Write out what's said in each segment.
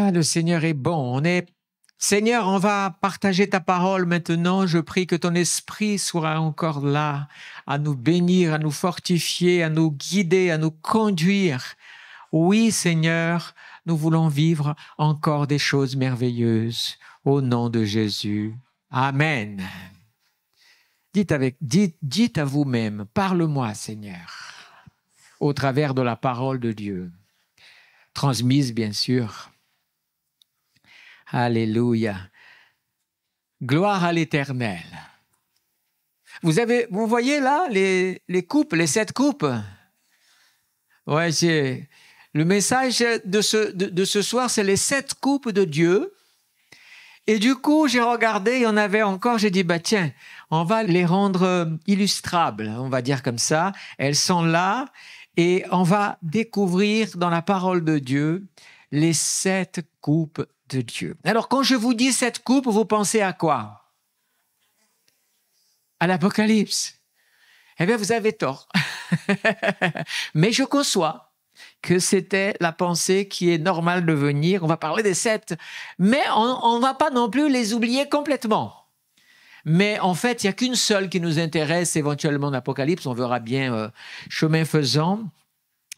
Ah, le Seigneur est bon. Seigneur, on va partager ta parole maintenant. Je prie que ton esprit soit encore là, à nous bénir, à nous fortifier, à nous guider, à nous conduire. Oui, Seigneur, nous voulons vivre encore des choses merveilleuses. Au nom de Jésus. Amen. Dites à vous-même, parle-moi, Seigneur, au travers de la parole de Dieu, transmise, bien sûr. Alléluia. Gloire à l'Éternel. Vous voyez là les coupes, les 7 coupes? Ouais, c'est le message de ce soir, c'est les 7 coupes de Dieu. Et du coup, j'ai regardé, il y en avait encore, j'ai dit, tiens, on va les rendre illustrables, on va dire comme ça. Elles sont là et on va découvrir dans la parole de Dieu les 7 coupes de Dieu. Alors, quand je vous dis 7 coupes, vous pensez à quoi? À l'Apocalypse. Eh bien, vous avez tort. Mais je conçois que c'était la pensée qui est normale de venir. On va parler des 7, mais on ne va pas non plus les oublier complètement. Mais en fait, il n'y a qu'une seule qui nous intéresse éventuellement l'Apocalypse. On verra bien chemin faisant.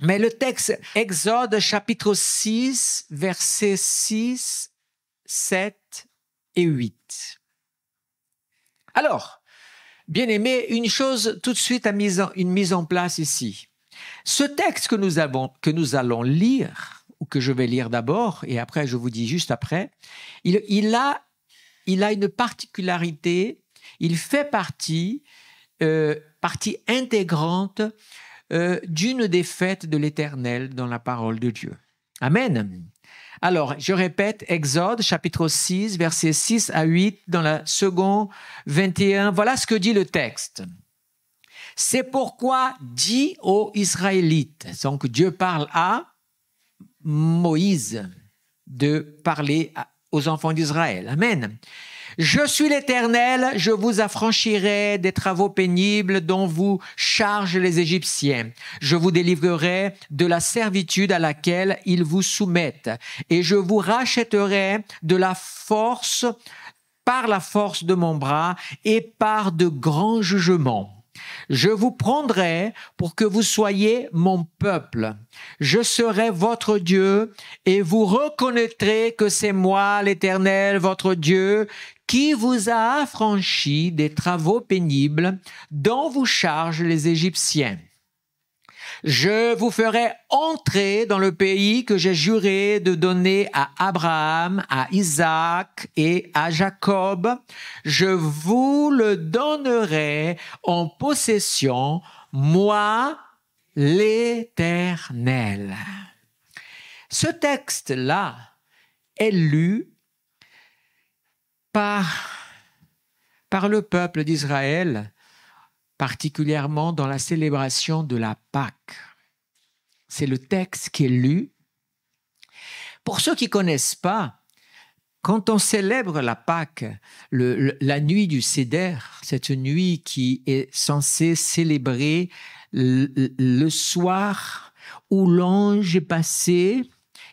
Mais le texte, Exode chapitre 6, versets 6, 7 et 8. Alors, bien aimé, une chose tout de suite une mise en place ici. Ce texte que nous allons lire, ou que je vais lire d'abord, et après je vous dis juste après, il a une particularité, il fait partie intégrante d'une des fêtes de l'Éternel dans la parole de Dieu. Amen. Alors, je répète, Exode, chapitre 6, versets 6 à 8, dans la seconde 21, voilà ce que dit le texte. C'est pourquoi dis aux Israélites, donc Dieu parle à Moïse de parler aux enfants d'Israël. Amen. Je suis l'Éternel, je vous affranchirai des travaux pénibles dont vous chargent les Égyptiens. Je vous délivrerai de la servitude à laquelle ils vous soumettent et je vous rachèterai de la force, par la force de mon bras et par de grands jugements. Je vous prendrai pour que vous soyez mon peuple. Je serai votre Dieu et vous reconnaîtrez que c'est moi, l'Éternel, votre Dieu, qui vous a affranchi des travaux pénibles dont vous chargent les Égyptiens. Je vous ferai entrer dans le pays que j'ai juré de donner à Abraham, à Isaac et à Jacob. Je vous le donnerai en possession, moi, l'Éternel. Ce texte-là est lu par le peuple d'Israël, particulièrement dans la célébration de la Pâque. C'est le texte qui est lu. Pour ceux qui ne connaissent pas, quand on célèbre la Pâque, la nuit du Seder, cette nuit qui est censée célébrer le soir où l'ange est passé,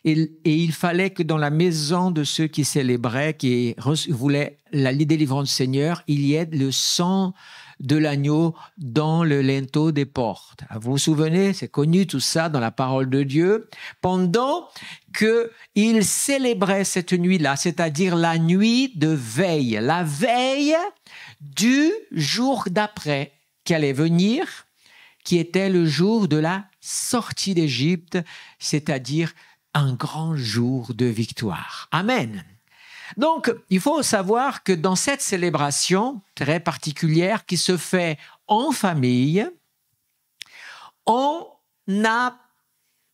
et il fallait que dans la maison de ceux qui célébraient, qui voulaient la délivrance du Seigneur, il y ait le sang de l'agneau dans le linteau des portes. Vous vous souvenez, c'est connu tout ça dans la parole de Dieu. Pendant qu'ils célébraient cette nuit-là, c'est-à-dire la nuit de veille, la veille du jour d'après qui allait venir, qui était le jour de la sortie d'Égypte, c'est-à-dire un grand jour de victoire. Amen. Donc, il faut savoir que dans cette célébration très particulière qui se fait en famille, on a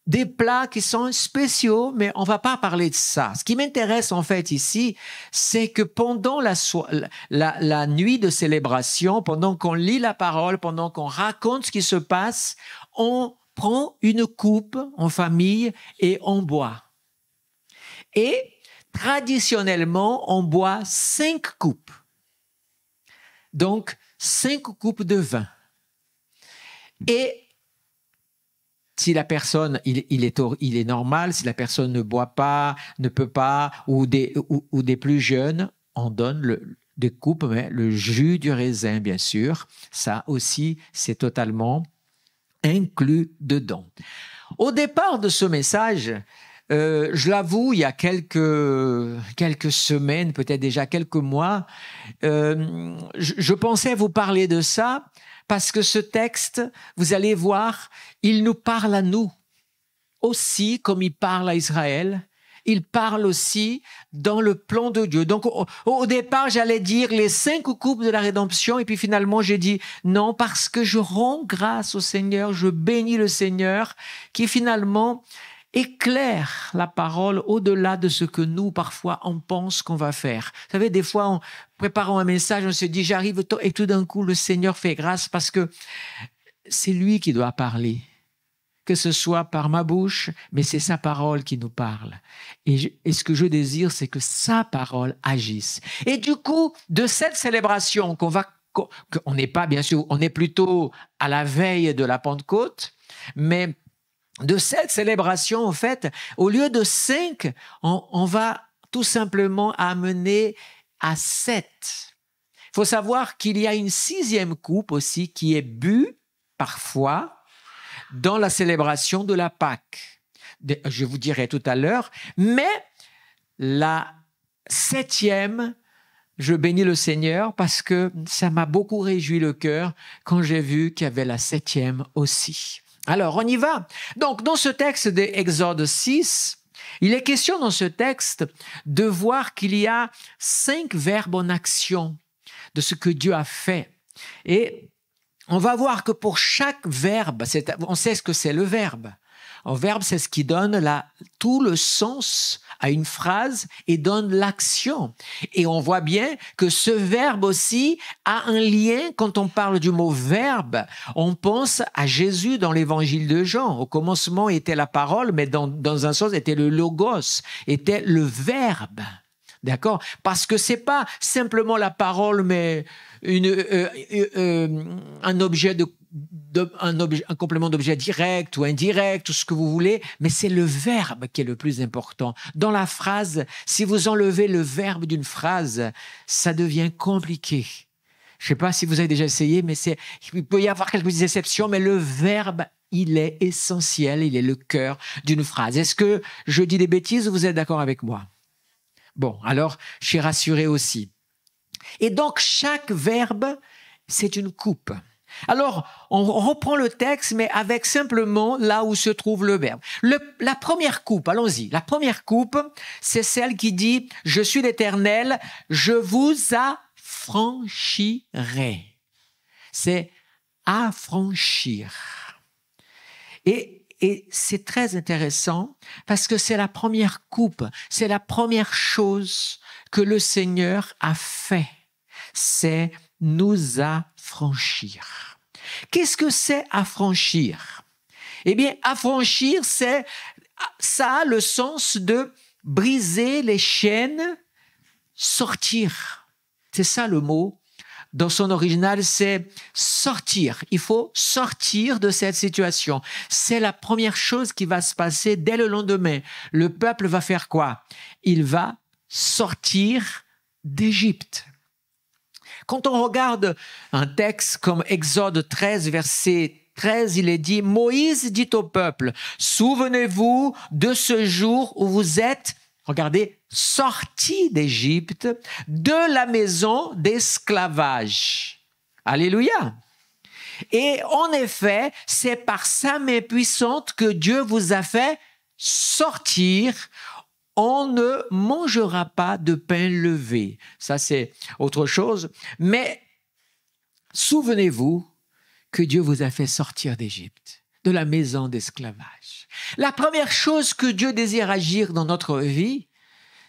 des plats qui sont spéciaux, mais on ne va pas parler de ça. Ce qui m'intéresse en fait ici, c'est que pendant la nuit de célébration, pendant qu'on lit la parole, pendant qu'on raconte ce qui se passe, on prend une coupe en famille et on boit. Et traditionnellement, on boit 5 coupes. Donc, 5 coupes de vin. Et si la personne, il est normal, si la personne ne boit pas, ne peut pas, ou des plus jeunes, on donne des coupes, mais le jus du raisin, bien sûr. Ça aussi, c'est totalement inclus dedans. Au départ de ce message, je l'avoue, il y a quelques semaines, peut-être déjà quelques mois, je pensais vous parler de ça parce que ce texte, vous allez voir, il nous parle à nous aussi comme il parle à Israël. Il parle aussi dans le plan de Dieu. Donc, au départ, j'allais dire les 5 coupes de la rédemption, et puis finalement, j'ai dit non, parce que je rends grâce au Seigneur, je bénis le Seigneur, qui finalement éclaire la parole au-delà de ce que nous, parfois, on pense qu'on va faire. Vous savez, des fois, en préparant un message, on se dit, j'arrive, et tout d'un coup, le Seigneur fait grâce parce que c'est lui qui doit parler. Que ce soit par ma bouche, mais c'est sa parole qui nous parle. Et ce que je désire, c'est que sa parole agisse. Et du coup, de cette célébration on n'est pas, bien sûr, on est plutôt à la veille de la Pentecôte, mais de cette célébration, en fait, au lieu de 5, on va tout simplement amener à 7. Il faut savoir qu'il y a une 6e coupe aussi qui est bue, parfois, dans la célébration de la Pâque. Je vous dirai tout à l'heure, mais la 7e, je bénis le Seigneur parce que ça m'a beaucoup réjoui le cœur quand j'ai vu qu'il y avait la 7e aussi. Alors, on y va. Donc, dans ce texte d'Exode 6, il est question dans ce texte de voir qu'il y a 5 verbes en action de ce que Dieu a fait. Et on va voir que pour chaque verbe, on sait ce que c'est le verbe. Un verbe, c'est ce qui donne tout le sens à une phrase et donne l'action. Et on voit bien que ce verbe aussi a un lien. Quand on parle du mot verbe, on pense à Jésus dans l'évangile de Jean. Au commencement était la parole, mais dans un sens était le logos, était le verbe. D'accord? Parce que c'est pas simplement la parole, mais un objet un complément d'objet direct ou indirect, tout ce que vous voulez, mais c'est le verbe qui est le plus important. Dans la phrase, si vous enlevez le verbe d'une phrase, ça devient compliqué. Je ne sais pas si vous avez déjà essayé, mais il peut y avoir quelques exceptions, mais le verbe, il est essentiel, il est le cœur d'une phrase. Est-ce que je dis des bêtises ou vous êtes d'accord avec moi? Bon, alors, je suis rassuré aussi. Et donc, chaque verbe, c'est une coupe. Alors, on reprend le texte, mais avec simplement là où se trouve le verbe. La première coupe, allons-y. La première coupe, c'est celle qui dit « Je suis l'Éternel, je vous affranchirai ». C'est affranchir. Et c'est très intéressant parce que c'est la première coupe, c'est la première chose que le Seigneur a fait. C'est nous affranchir. Qu'est-ce que c'est affranchir? Eh bien, affranchir, ça a le sens de briser les chaînes, sortir. C'est ça le mot. Dans son original, c'est sortir. Il faut sortir de cette situation. C'est la première chose qui va se passer dès le lendemain. Le peuple va faire quoi? Il va sortir d'Égypte. Quand on regarde un texte comme Exode 13, verset 13, il est dit « Moïse dit au peuple, souvenez-vous de ce jour où vous êtes, regardez, sortis d'Égypte, de la maison d'esclavage. » Alléluia. Et en effet, c'est par sa main puissante que Dieu vous a fait sortir. On ne mangera pas de pain levé. Ça, c'est autre chose. Mais souvenez-vous que Dieu vous a fait sortir d'Égypte, de la maison d'esclavage. La première chose que Dieu désire agir dans notre vie,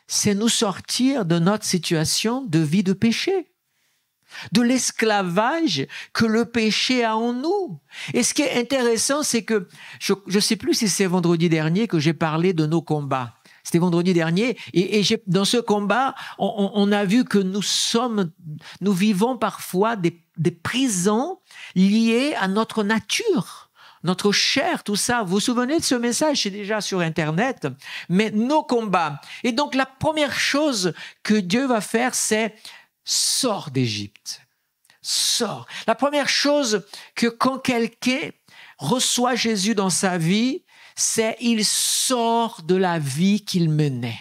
c'est nous sortir de notre situation de vie de péché, de l'esclavage que le péché a en nous. Et ce qui est intéressant, c'est que, je ne sais plus si c'est vendredi dernier que j'ai parlé de nos combats. C'était vendredi dernier, et dans ce combat, on a vu que nous vivons parfois des prisons liées à notre nature. notre chair, tout ça. Vous vous souvenez de ce message? C'est déjà sur Internet. Mais nos combats. Et donc, la première chose que Dieu va faire, c'est sors d'Égypte. Sors. La première chose que quand quelqu'un reçoit Jésus dans sa vie, c'est il sort de la vie qu'il menait.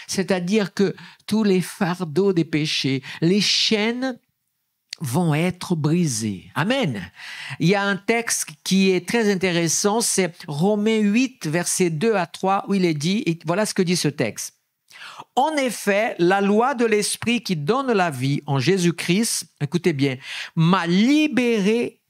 C'est-à-dire que tous les fardeaux des péchés, les chaînes vont être brisés. Amen. Il y a un texte qui est très intéressant, c'est Romains 8, versets 2 à 3, où il est dit, et voilà ce que dit ce texte. En effet, la loi de l'Esprit qui donne la vie en Jésus-Christ, écoutez bien, m'a libéré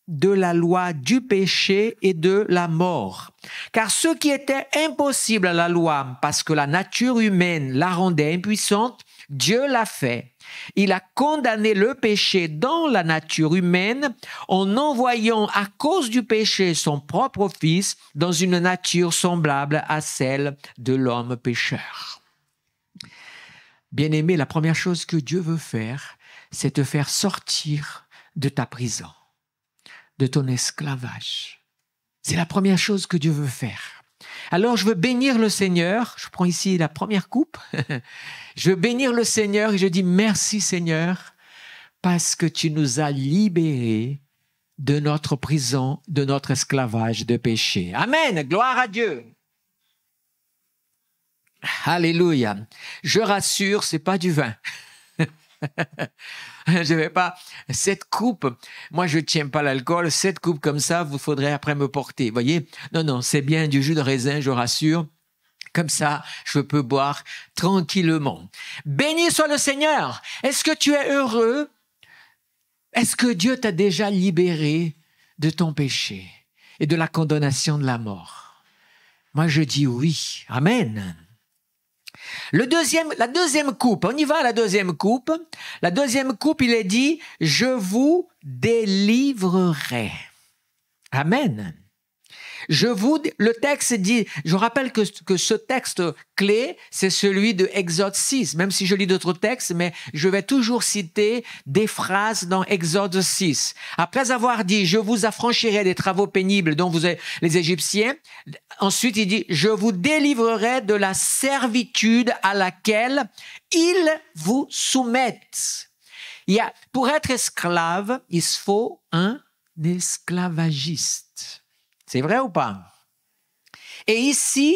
de la loi du péché et de la mort. Car ce qui était impossible à la loi, parce que la nature humaine la rendait impuissante, Dieu l'a fait. Il a condamné le péché dans la nature humaine en envoyant à cause du péché son propre Fils dans une nature semblable à celle de l'homme pécheur. Bien-aimé, la première chose que Dieu veut faire, c'est te faire sortir de ta prison, de ton esclavage. C'est la première chose que Dieu veut faire. Alors, je veux bénir le Seigneur. Je prends ici la première coupe. Je veux bénir le Seigneur et je dis merci Seigneur parce que tu nous as libérés de notre prison, de notre esclavage de péché. Amen. Gloire à Dieu. Alléluia. Je rassure, c'est pas du vin. Je vais pas, cette coupe, moi je tiens pas l'alcool, cette coupe comme ça, vous faudrait après me porter, voyez? Non, c'est bien du jus de raisin, je rassure. Comme ça, je peux boire tranquillement. Béni soit le Seigneur. Est-ce que tu es heureux? Est-ce que Dieu t'a déjà libéré de ton péché et de la condamnation de la mort? Moi je dis oui. Amen. La deuxième coupe, on y va à la deuxième coupe. La deuxième coupe, il est dit, je vous délivrerai. Amen. Le texte dit, je rappelle que ce texte clé, c'est celui de Exode 6, même si je lis d'autres textes, mais je vais toujours citer des phrases dans Exode 6. Après avoir dit, je vous affranchirai des travaux pénibles dont vous êtes les Égyptiens, ensuite il dit, je vous délivrerai de la servitude à laquelle ils vous soumettent. Pour être esclave, il faut un esclavagiste. C'est vrai ou pas? Et ici,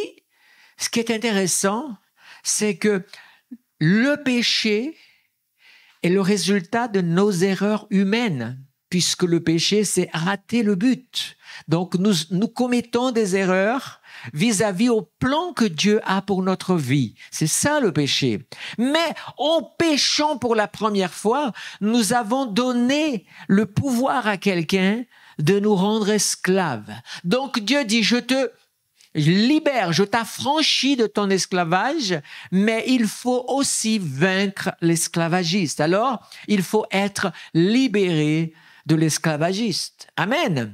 ce qui est intéressant, c'est que le péché est le résultat de nos erreurs humaines, puisque le péché, c'est rater le but. Donc, nous commettons des erreurs vis-à-vis au plan que Dieu a pour notre vie. C'est ça le péché. Mais en péchant pour la première fois, nous avons donné le pouvoir à quelqu'un de nous rendre esclaves. Donc Dieu dit, je te libère, je t'affranchis de ton esclavage, mais il faut aussi vaincre l'esclavagiste. Alors, il faut être libéré de l'esclavagiste. Amen.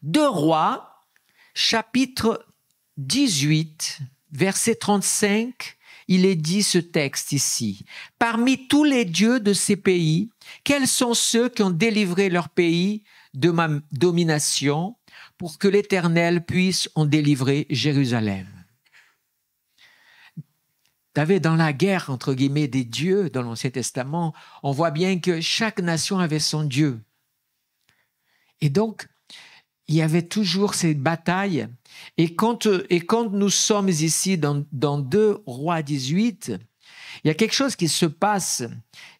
2 Rois, chapitre 18, verset 35, il est dit ce texte ici. Parmi tous les dieux de ces pays, quels sont ceux qui ont délivré leur pays de ma domination pour que l'Éternel puisse en délivrer Jérusalem? Dans la guerre, entre guillemets, des dieux dans l'Ancien Testament, on voit bien que chaque nation avait son Dieu. Et donc, il y avait toujours ces batailles. Et quand nous sommes ici dans 2 Rois 18, il y a quelque chose qui se passe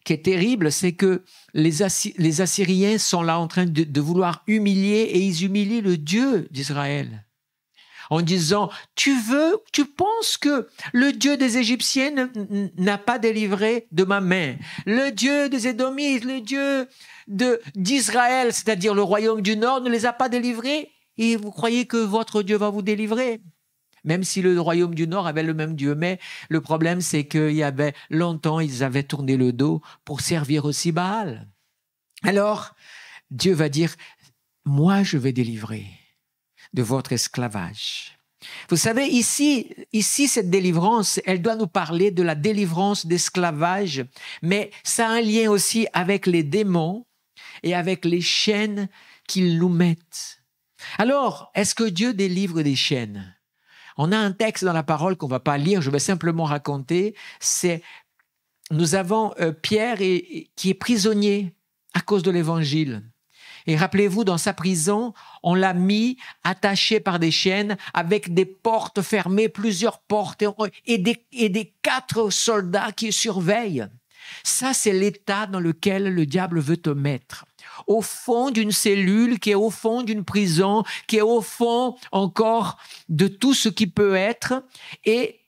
qui est terrible, c'est que les Assyriens sont là en train de vouloir humilier, et ils humilient le Dieu d'Israël. En disant, tu penses que le Dieu des Égyptiens n'a pas délivré de ma main. Le Dieu des Édomites, le Dieu d'Israël, c'est-à-dire le royaume du Nord, ne les a pas délivrés. Et vous croyez que votre Dieu va vous délivrer? Même si le royaume du Nord avait le même Dieu. Mais le problème, c'est qu'il y avait longtemps, ils avaient tourné le dos pour servir aussi Baal. Alors, Dieu va dire, moi, je vais délivrer de votre esclavage. Vous savez, ici, cette délivrance, elle doit nous parler de la délivrance d'esclavage, mais ça a un lien aussi avec les démons et avec les chaînes qu'il nous mette. Alors, est-ce que Dieu délivre des chaînes? On a un texte dans la parole qu'on ne va pas lire, je vais simplement raconter. Nous avons Pierre qui est prisonnier à cause de l'évangile. Et rappelez-vous, dans sa prison, on l'a mis attaché par des chaînes avec des portes fermées, plusieurs portes et des 4 soldats qui surveillent. Ça, c'est l'état dans lequel le diable veut te mettre. Au fond d'une cellule, qui est au fond d'une prison, qui est au fond encore de tout ce qui peut être. Et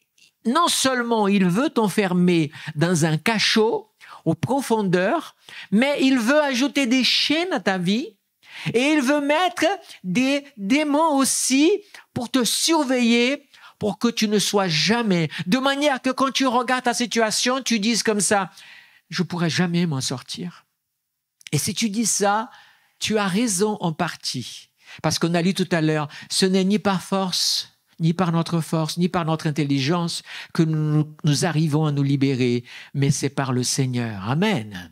non seulement il veut t'enfermer dans un cachot, aux profondeurs, mais il veut ajouter des chaînes à ta vie et il veut mettre des démons aussi pour te surveiller, pour que tu ne sois jamais, de manière que quand tu regardes ta situation, tu dises comme ça, je pourrais jamais m'en sortir. Et si tu dis ça, tu as raison en partie. Parce qu'on a lu tout à l'heure, ce n'est ni par force, ni par notre force, ni par notre intelligence que nous arrivons à nous libérer, mais c'est par le Seigneur. Amen.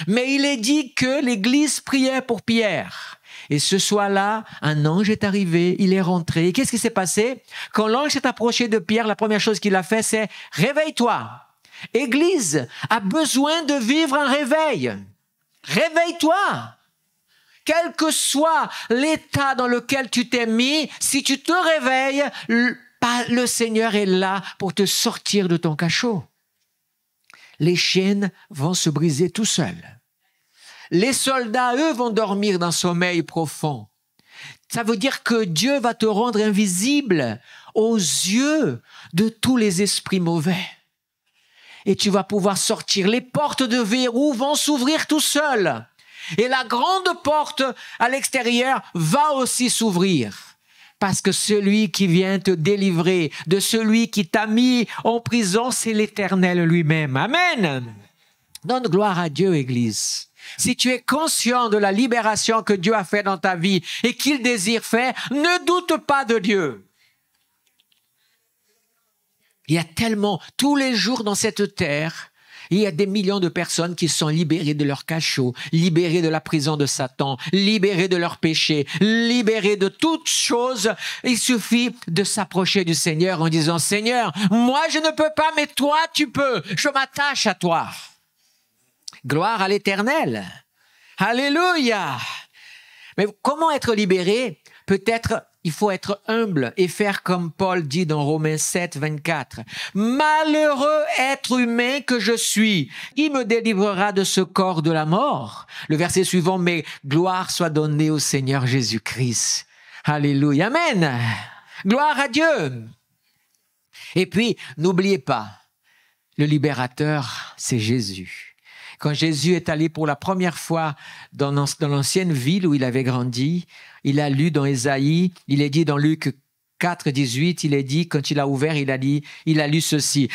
Mais il est dit que l'Église priait pour Pierre. Et ce soir-là, un ange est arrivé, il est rentré. Et qu'est-ce qui s'est passé? Quand l'ange s'est approché de Pierre, la première chose qu'il a fait, c'est « Réveille-toi ». Église a besoin de vivre un réveil. Réveille-toi. Quel que soit l'état dans lequel tu t'es mis, si tu te réveilles, le Seigneur est là pour te sortir de ton cachot. Les chaînes vont se briser tout seuls. Les soldats, eux, vont dormir d'un sommeil profond. Ça veut dire que Dieu va te rendre invisible aux yeux de tous les esprits mauvais. Et tu vas pouvoir sortir. Les portes de verrou vont s'ouvrir tout seuls. Et la grande porte à l'extérieur va aussi s'ouvrir. Parce que celui qui vient te délivrer de celui qui t'a mis en prison, c'est l'Éternel lui-même. Amen. Donne gloire à Dieu, Église. Si tu es conscient de la libération que Dieu a fait dans ta vie et qu'il désire faire, ne doute pas de Dieu. Il y a tellement, tous les jours dans cette terre, il y a des millions de personnes qui sont libérées de leur cachot, libérées de la prison de Satan, libérées de leurs péchés, libérées de toutes choses. Il suffit de s'approcher du Seigneur en disant, Seigneur, moi je ne peux pas, mais toi tu peux. Je m'attache à toi. Gloire à l'Éternel. Alléluia. Mais comment être libéré? Peut-être il faut être humble et faire comme Paul dit dans Romains 7, 24. Malheureux être humain que je suis, qui me délivrera de ce corps de la mort? Le verset suivant, mais gloire soit donnée au Seigneur Jésus-Christ. Alléluia. Amen. Gloire à Dieu. Et puis, n'oubliez pas, le libérateur, c'est Jésus. Quand Jésus est allé pour la première fois dans l'ancienne ville où il avait grandi, il a lu dans Ésaïe, il est dit dans Luc 4, 18, il est dit, quand il a ouvert, il a lu ceci.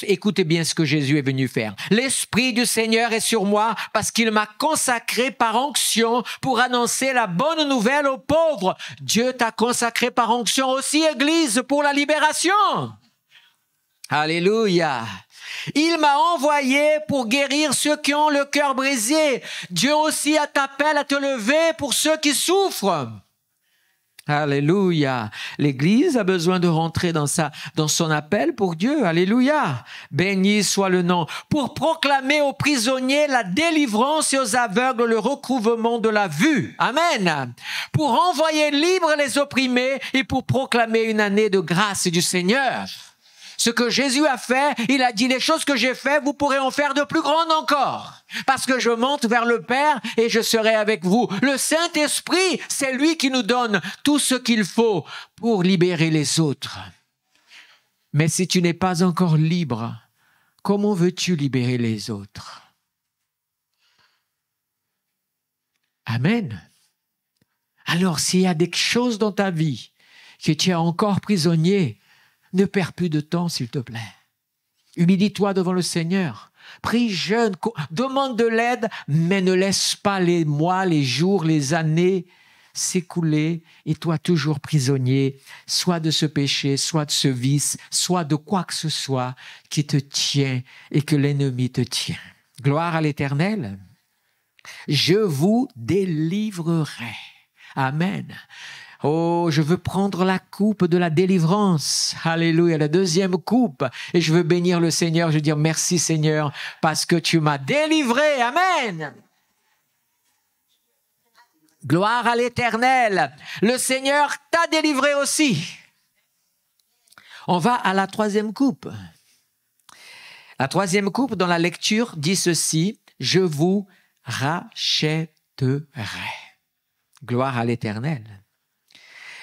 Écoutez bien ce que Jésus est venu faire. L'Esprit du Seigneur est sur moi parce qu'il m'a consacré par onction pour annoncer la bonne nouvelle aux pauvres. Dieu t'a consacré par onction aussi, Église, pour la libération. Alléluia. Il m'a envoyé pour guérir ceux qui ont le cœur brisé. Dieu aussi t'appelle à te lever pour ceux qui souffrent. Alléluia. L'Église a besoin de rentrer dans son appel pour Dieu. Alléluia. Béni soit le nom. Pour proclamer aux prisonniers la délivrance et aux aveugles le recouvrement de la vue. Amen. Pour envoyer libres les opprimés et pour proclamer une année de grâce du Seigneur. Ce que Jésus a fait, il a dit, les choses que j'ai fait, vous pourrez en faire de plus grandes encore. Parce que je monte vers le Père et je serai avec vous. Le Saint-Esprit, c'est lui qui nous donne tout ce qu'il faut pour libérer les autres. Mais si tu n'es pas encore libre, comment veux-tu libérer les autres? Amen. Alors, s'il y a des choses dans ta vie que tu es encore prisonnier, ne perds plus de temps, s'il te plaît. Humilie-toi devant le Seigneur. Prie, jeûne, demande de l'aide, mais ne laisse pas les mois, les jours, les années s'écouler et toi toujours prisonnier, soit de ce péché, soit de ce vice, soit de quoi que ce soit qui te tient et que l'ennemi te tient. Gloire à l'Éternel. Je vous délivrerai. Amen. Oh, je veux prendre la coupe de la délivrance. Alléluia, la deuxième coupe. Et je veux bénir le Seigneur. Je veux dire merci Seigneur parce que tu m'as délivré. Amen. Gloire à l'Éternel. Le Seigneur t'a délivré aussi. On va à la troisième coupe. La troisième coupe dans la lecture dit ceci. Je vous rachèterai. Gloire à l'Éternel.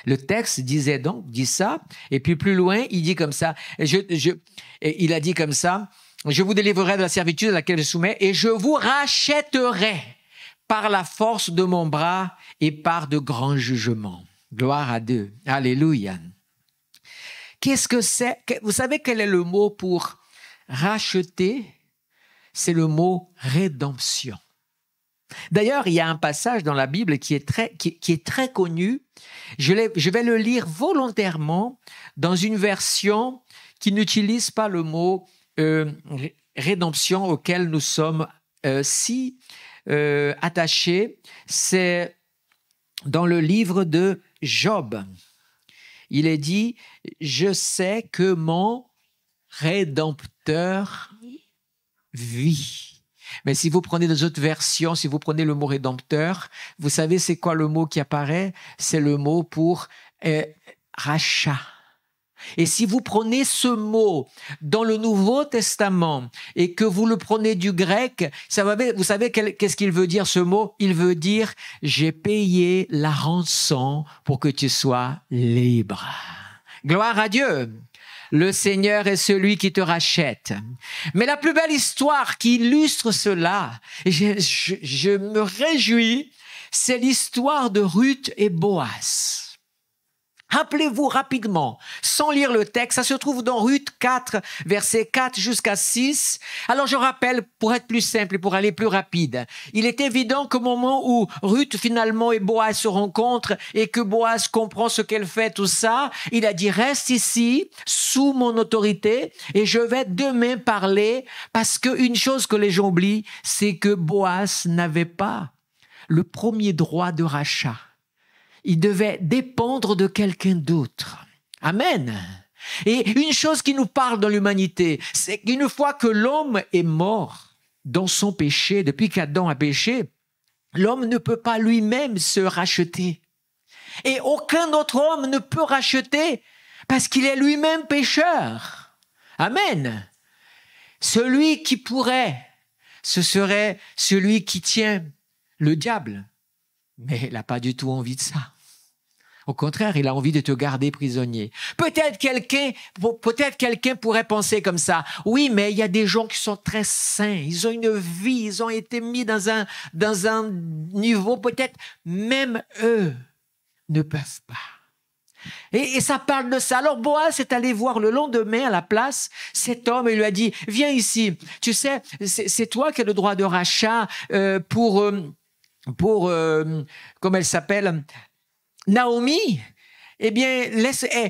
Le texte dit ça, et puis plus loin, il dit comme ça, il a dit comme ça, je vous délivrerai de la servitude à laquelle je soumets, et je vous rachèterai par la force de mon bras et par de grands jugements. Gloire à Dieu. Alléluia. Qu'est-ce que c'est? Vous savez quel est le mot pour racheter? C'est le mot rédemption. D'ailleurs, il y a un passage dans la Bible qui est très connu. Je vais le lire volontairement dans une version qui n'utilise pas le mot rédemption auquel nous sommes si attachés. C'est dans le livre de Job. Il est dit, je sais que mon Rédempteur vit. Mais si vous prenez des autres versions, si vous prenez le mot rédempteur, vous savez c'est quoi le mot qui apparaît? C'est le mot pour rachat. Et si vous prenez ce mot dans le Nouveau Testament et que vous le prenez du grec, vous savez qu'est-ce qu'il veut dire ce mot? Il veut dire « j'ai payé la rançon pour que tu sois libre ». Gloire à Dieu. Le Seigneur est celui qui te rachète. Mais la plus belle histoire qui illustre cela, et je me réjouis, c'est l'histoire de Ruth et Boaz. Rappelez-vous rapidement, sans lire le texte, ça se trouve dans Ruth 4, versets 4 jusqu'à 6. Alors je rappelle, pour être plus simple et pour aller plus rapide, il est évident qu'au moment où Ruth finalement et Boaz se rencontrent et que Boaz comprend ce qu'elle fait, tout ça, il a dit, reste ici, sous mon autorité, et je vais demain parler, parce qu'une chose que les gens oublient, c'est que Boaz n'avait pas le premier droit de rachat. Il devait dépendre de quelqu'un d'autre. Amen. Et une chose qui nous parle dans l'humanité, c'est qu'une fois que l'homme est mort dans son péché, depuis qu'Adam a péché, l'homme ne peut pas lui-même se racheter. Et aucun autre homme ne peut racheter parce qu'il est lui-même pécheur. Amen. Celui qui pourrait, ce serait celui qui tient le diable. Mais il n'a pas du tout envie de ça. Au contraire, il a envie de te garder prisonnier. Peut-être quelqu'un pourrait penser comme ça. Oui, mais il y a des gens qui sont très saints. Ils ont une vie, ils ont été mis dans un niveau, peut-être même eux ne peuvent pas. Et ça parle de ça. Alors Boaz est allé voir le lendemain à la place cet homme et lui a dit, viens ici. Tu sais, c'est toi qui as le droit de rachat pour comment elle s'appelle, Naomi. Eh bien,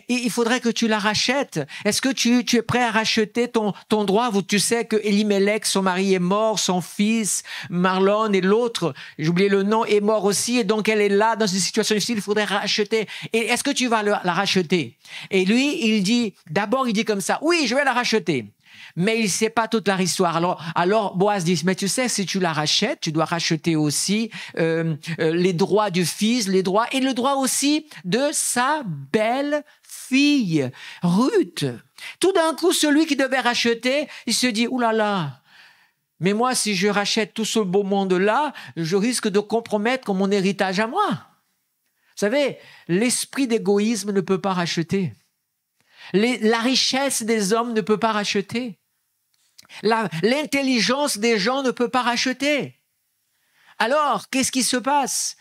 il faudrait que tu la rachètes. Est-ce que tu es prêt à racheter ton droit? Tu sais que Elimelech, son mari est mort, son fils, Marlon et l'autre, j'ai oublié le nom, est mort aussi. Et donc, elle est là dans une situation difficile, il faudrait racheter. Et est-ce que tu vas la racheter? Et lui, d'abord, il dit comme ça, oui, je vais la racheter. Mais il ne sait pas toute leur histoire. Alors Boaz dit, mais tu sais, si tu la rachètes, tu dois racheter aussi les droits du fils, les droits et le droit aussi de sa belle-fille, Ruth. Tout d'un coup, celui qui devait racheter, il se dit, oulala, mais moi, si je rachète tout ce beau monde-là, je risque de compromettre mon héritage à moi. Vous savez, l'esprit d'égoïsme ne peut pas racheter. La richesse des hommes ne peut pas racheter. L'intelligence des gens ne peut pas racheter. Alors, qu'est-ce qui se passe?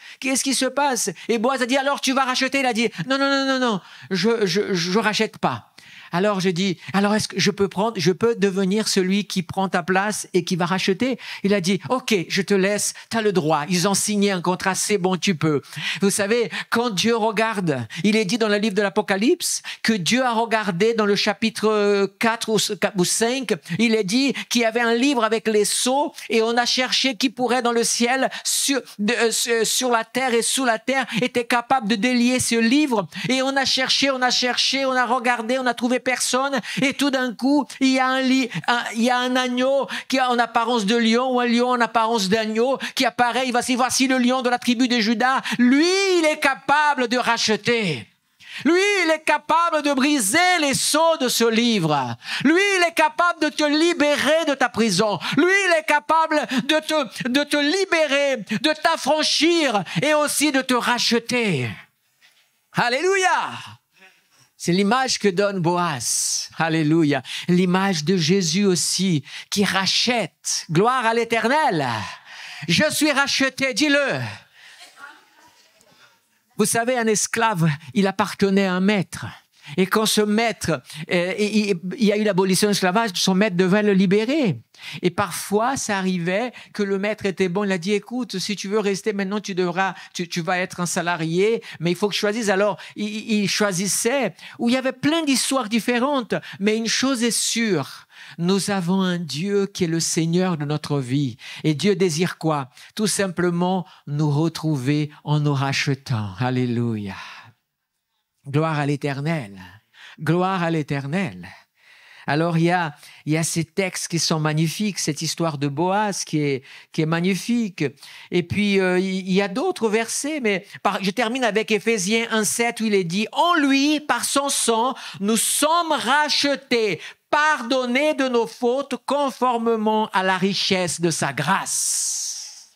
Et Boaz a dit, alors tu vas racheter? Il a dit, non, je rachète pas. Alors je dis, alors est-ce que je peux devenir celui qui prend ta place et qui va racheter? Il a dit, OK, je te laisse, tu as le droit. Ils ont signé un contrat, c'est bon, tu peux. Vous savez, quand Dieu regarde, il est dit dans le livre de l'Apocalypse que Dieu a regardé dans le chapitre 4 ou 5, il est dit qu'il y avait un livre avec les sceaux et on a cherché qui pourrait dans le ciel, sur la terre et sous la terre, était capable de délier ce livre. Et on a cherché, on a regardé, on a trouvé personne, et tout d'un coup, il y a un agneau qui a en apparence de lion, ou un lion en apparence d'agneau, qui apparaît, il va dire, voici le lion de la tribu de Juda. Lui, il est capable de racheter. Lui, il est capable de briser les sceaux de ce livre. Lui, il est capable de te libérer de ta prison. Lui, il est capable de te libérer, de t'affranchir et aussi de te racheter. Alléluia! C'est l'image que donne Boaz. Alléluia. L'image de Jésus aussi, qui rachète. Gloire à l'Éternel. Je suis racheté, dis-le. Vous savez, un esclave, il appartenait à un maître. Et quand ce maître, il y a eu l'abolition de l'esclavage, son maître devait le libérer. Et parfois, ça arrivait que le maître était bon. Il a dit, écoute, si tu veux rester maintenant, tu vas être un salarié, mais il faut que je choisisse. Alors, il choisissait, où il y avait plein d'histoires différentes. Mais une chose est sûre, nous avons un Dieu qui est le Seigneur de notre vie. Et Dieu désire quoi? Tout simplement nous retrouver en nous rachetant. Alléluia. Gloire à l'Éternel. Gloire à l'Éternel. Alors, il y a ces textes qui sont magnifiques, cette histoire de Boaz qui est magnifique. Et puis, il y a d'autres versets, mais je termine avec Éphésiens 1,7 où il est dit « En lui, par son sang, nous sommes rachetés, pardonnés de nos fautes conformément à la richesse de sa grâce. »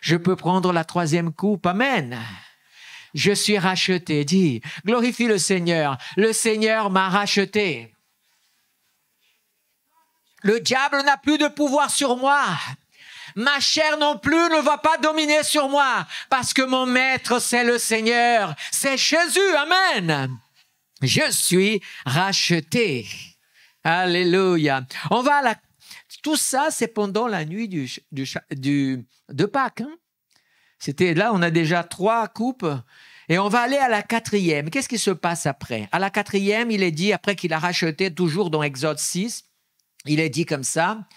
Je peux prendre la troisième coupe, amen. Je suis racheté, dis, glorifie le Seigneur m'a racheté. Le diable n'a plus de pouvoir sur moi. Ma chair non plus ne va pas dominer sur moi parce que mon maître, c'est le Seigneur. C'est Jésus, amen. Je suis racheté. Alléluia. Tout ça, c'est pendant la nuit de Pâques. Hein? C'était là, on a déjà 3 coupes. Et on va aller à la 4e. Qu'est-ce qui se passe après? À la 4e, il est dit, après qu'il a racheté, toujours dans Exode 6, il est dit comme ça,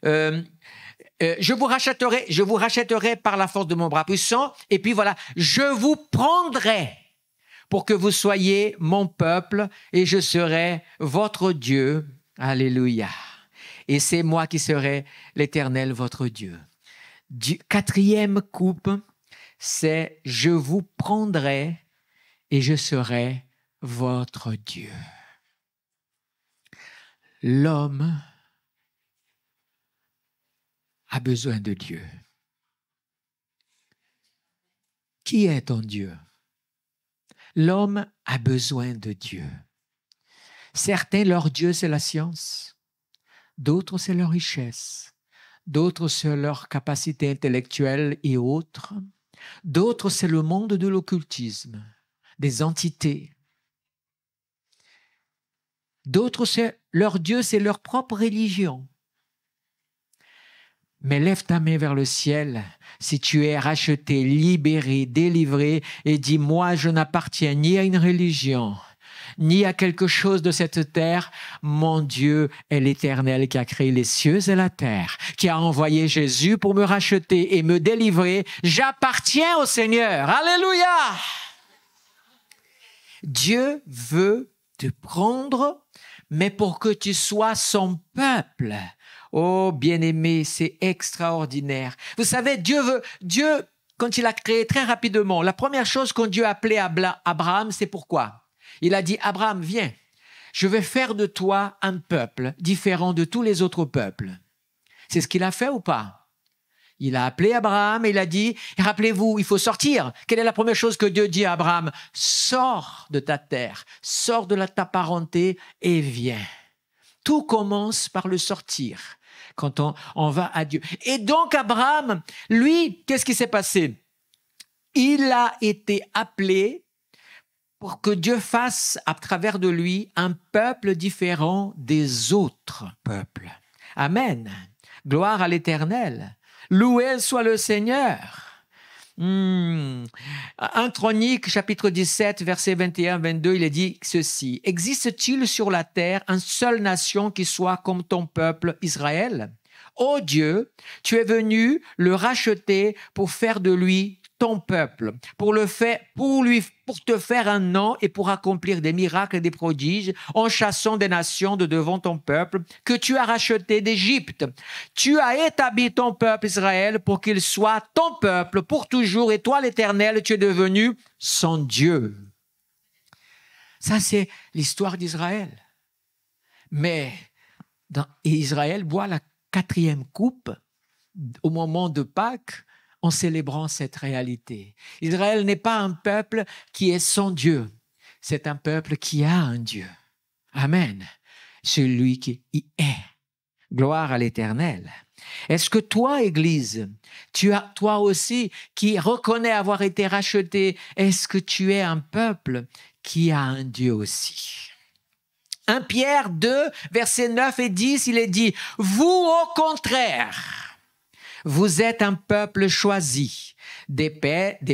je vous rachèterai par la force de mon bras puissant, et puis voilà, je vous prendrai pour que vous soyez mon peuple, et je serai votre Dieu. Alléluia. Et c'est moi qui serai l'Éternel, votre Dieu. 4e coupe, c'est « Je vous prendrai et je serai votre Dieu ». L'homme a besoin de Dieu. Qui est ton Dieu? L'homme a besoin de Dieu. Certains, leur Dieu, c'est la science. D'autres, c'est leur richesse. D'autres, c'est leur capacité intellectuelle et autres. D'autres, c'est le monde de l'occultisme, des entités. D'autres, leur Dieu, c'est leur propre religion. Mais lève ta main vers le ciel si tu es racheté, libéré, délivré et dis, moi, je n'appartiens ni à une religion, ni à quelque chose de cette terre. Mon Dieu est l'Éternel qui a créé les cieux et la terre, qui a envoyé Jésus pour me racheter et me délivrer. J'appartiens au Seigneur. Alléluia! Dieu veut te prendre, mais pour que tu sois son peuple. Oh, bien-aimé, c'est extraordinaire. Vous savez, Dieu, quand il a créé très rapidement, la première chose que Dieu a appelé Abraham, c'est pourquoi? Il a dit, Abraham, viens, je vais faire de toi un peuple différent de tous les autres peuples. C'est ce qu'il a fait ou pas? Il a appelé Abraham et il a dit, rappelez-vous, il faut sortir. Quelle est la première chose que Dieu dit à Abraham? Sors de ta terre, sors de ta parenté et viens. Tout commence par le sortir, quand on va à Dieu. Et donc Abraham, lui, qu'est-ce qui s'est passé? Il a été appelé pour que Dieu fasse à travers de lui un peuple différent des autres peuples. Amen. Gloire à l'Éternel. Loué soit le Seigneur. 1 Chronique, chapitre 17, versets 21-22, il est dit ceci. « Existe-t-il sur la terre une seule nation qui soit comme ton peuple Israël ? Ô Dieu, tu es venu le racheter pour faire de lui ton peuple, pour te faire un nom et pour accomplir des miracles et des prodiges en chassant des nations de devant ton peuple que tu as racheté d'Égypte. Tu as établi ton peuple Israël pour qu'il soit ton peuple pour toujours et toi l'Éternel, tu es devenu son Dieu. » Ça, c'est l'histoire d'Israël. Mais Israël boit la 4e coupe au moment de Pâques en célébrant cette réalité. Israël n'est pas un peuple qui est sans Dieu. C'est un peuple qui a un Dieu. Amen. Celui qui y est. Gloire à l'Éternel. Est-ce que toi, Église, toi aussi, qui reconnais avoir été racheté, est-ce que tu es un peuple qui a un Dieu aussi? 1 Pierre 2, versets 9 et 10, il est dit, « Vous, au contraire, vous êtes un peuple choisi, des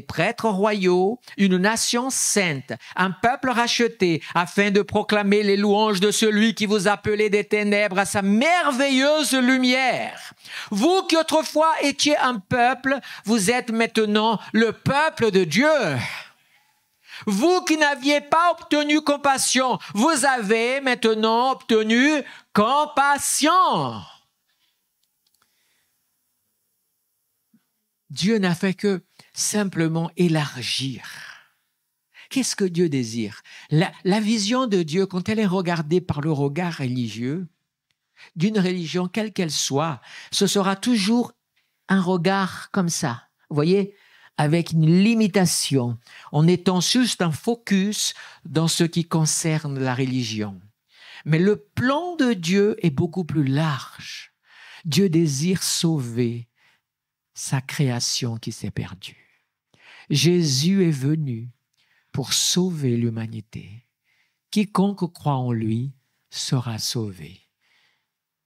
prêtres royaux, une nation sainte, un peuple racheté, afin de proclamer les louanges de celui qui vous appelait des ténèbres à sa merveilleuse lumière. Vous qui autrefois étiez un peuple, vous êtes maintenant le peuple de Dieu. Vous qui n'aviez pas obtenu compassion, vous avez maintenant obtenu compassion. » Dieu n'a fait que simplement élargir. Qu'est-ce que Dieu désire? La vision de Dieu, quand elle est regardée par le regard religieux, d'une religion quelle qu'elle soit, ce sera toujours un regard comme ça. Vous voyez, avec une limitation, en étant juste un focus dans ce qui concerne la religion. Mais le plan de Dieu est beaucoup plus large. Dieu désire sauver sa création qui s'est perdue. Jésus est venu pour sauver l'humanité. Quiconque croit en lui sera sauvé.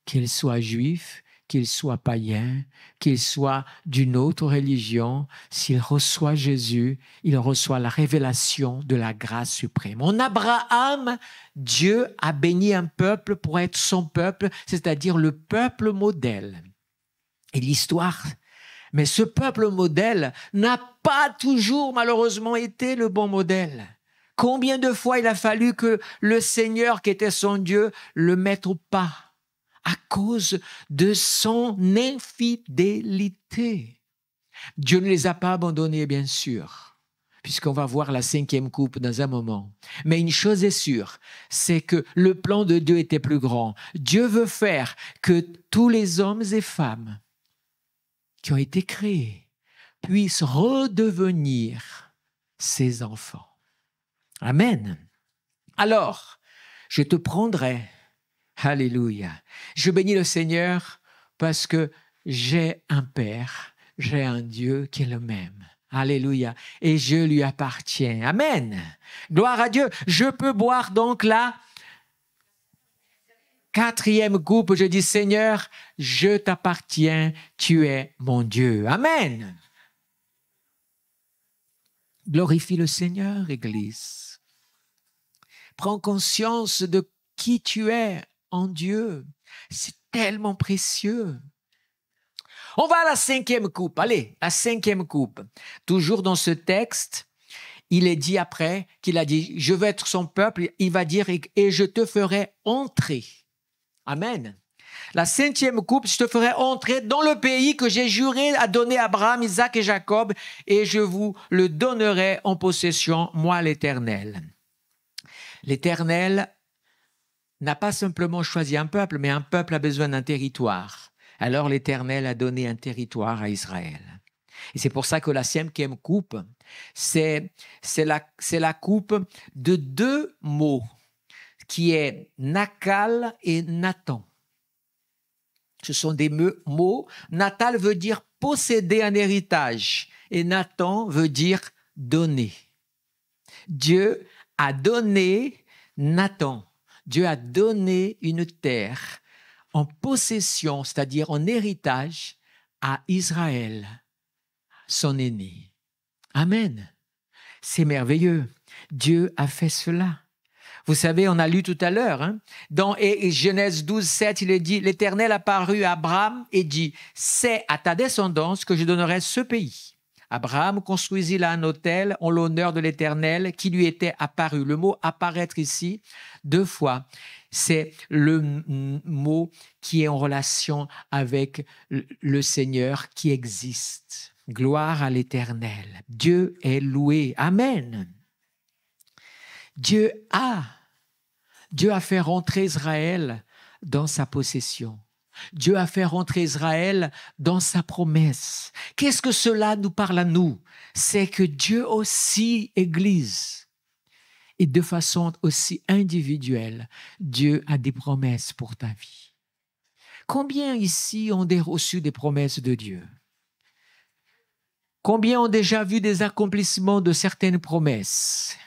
Qu'il soit juif, qu'il soit païen, qu'il soit d'une autre religion, s'il reçoit Jésus, il reçoit la révélation de la grâce suprême. En Abraham, Dieu a béni un peuple pour être son peuple, c'est-à-dire le peuple modèle. Et l'histoire, mais ce peuple modèle n'a pas toujours malheureusement été le bon modèle. Combien de fois il a fallu que le Seigneur qui était son Dieu le mette au pas à cause de son infidélité. Dieu ne les a pas abandonnés, bien sûr, puisqu'on va voir la 5e coupe dans un moment. Mais une chose est sûre, c'est que le plan de Dieu était plus grand. Dieu veut faire que tous les hommes et femmes qui ont été créés puissent redevenir ses enfants. Amen. Alors, je te prendrai. Alléluia. Je bénis le Seigneur parce que j'ai un Père, j'ai un Dieu qui est le même. Alléluia. Et je lui appartiens. Amen. Gloire à Dieu. Je peux boire donc la 4e coupe. Je dis, Seigneur, je t'appartiens. Tu es mon Dieu. Amen. Glorifie le Seigneur, Église. Prends conscience de qui tu es en Dieu. C'est tellement précieux. On va à la 5e coupe. Allez, la 5e coupe. Toujours dans ce texte, il est dit après qu'il a dit, je veux être son peuple. Il va dire, et je te ferai entrer. Amen. La 5e coupe, je te ferai entrer dans le pays que j'ai juré à donner à Abraham, Isaac et Jacob, et je vous le donnerai en possession, moi l'Éternel. L'Éternel n'a pas simplement choisi un peuple, mais un peuple a besoin d'un territoire. Alors l'Éternel a donné un territoire à Israël. Et c'est pour ça que la 5e coupe, c'est la coupe de 2 mots, qui est Nakal et Nathan. Ce sont des mots. Natal veut dire posséder un héritage et Nathan veut dire donner. Dieu a donné Nathan. Dieu a donné une terre en possession, c'est-à-dire en héritage, à Israël, son aîné. Amen. C'est merveilleux. Dieu a fait cela. Vous savez, on a lu tout à l'heure, dans Genèse 12, 7, il est dit, l'Éternel apparut à Abraham et dit, c'est à ta descendance que je donnerai ce pays. Abraham construisit là un autel en l'honneur de l'Éternel qui lui était apparu. Le mot apparaître ici, 2 fois, c'est le mot qui est en relation avec le Seigneur qui existe. Gloire à l'Éternel. Dieu est loué. Amen. Dieu a fait rentrer Israël dans sa possession. Dieu a fait rentrer Israël dans sa promesse. Qu'est-ce que cela nous parle à nous? C'est que Dieu aussi, Église, et de façon aussi individuelle, Dieu a des promesses pour ta vie. Combien ici ont reçu des promesses de Dieu? Combien ont déjà vu des accomplissements de certaines promesses?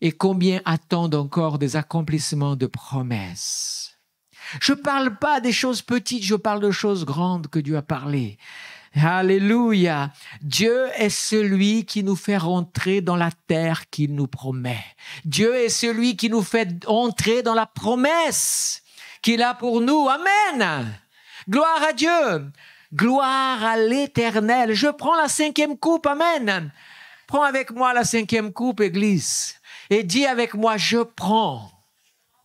Et combien attendent encore des accomplissements de promesses? Je ne parle pas des choses petites, je parle de choses grandes que Dieu a parlé. Alléluia. Dieu est celui qui nous fait rentrer dans la terre qu'il nous promet. Dieu est celui qui nous fait entrer dans la promesse qu'il a pour nous. Amen. Gloire à Dieu. Gloire à l'Éternel. Je prends la 5e coupe. Amen. Prends avec moi la 5e coupe, Église. Et dis avec moi, je prends,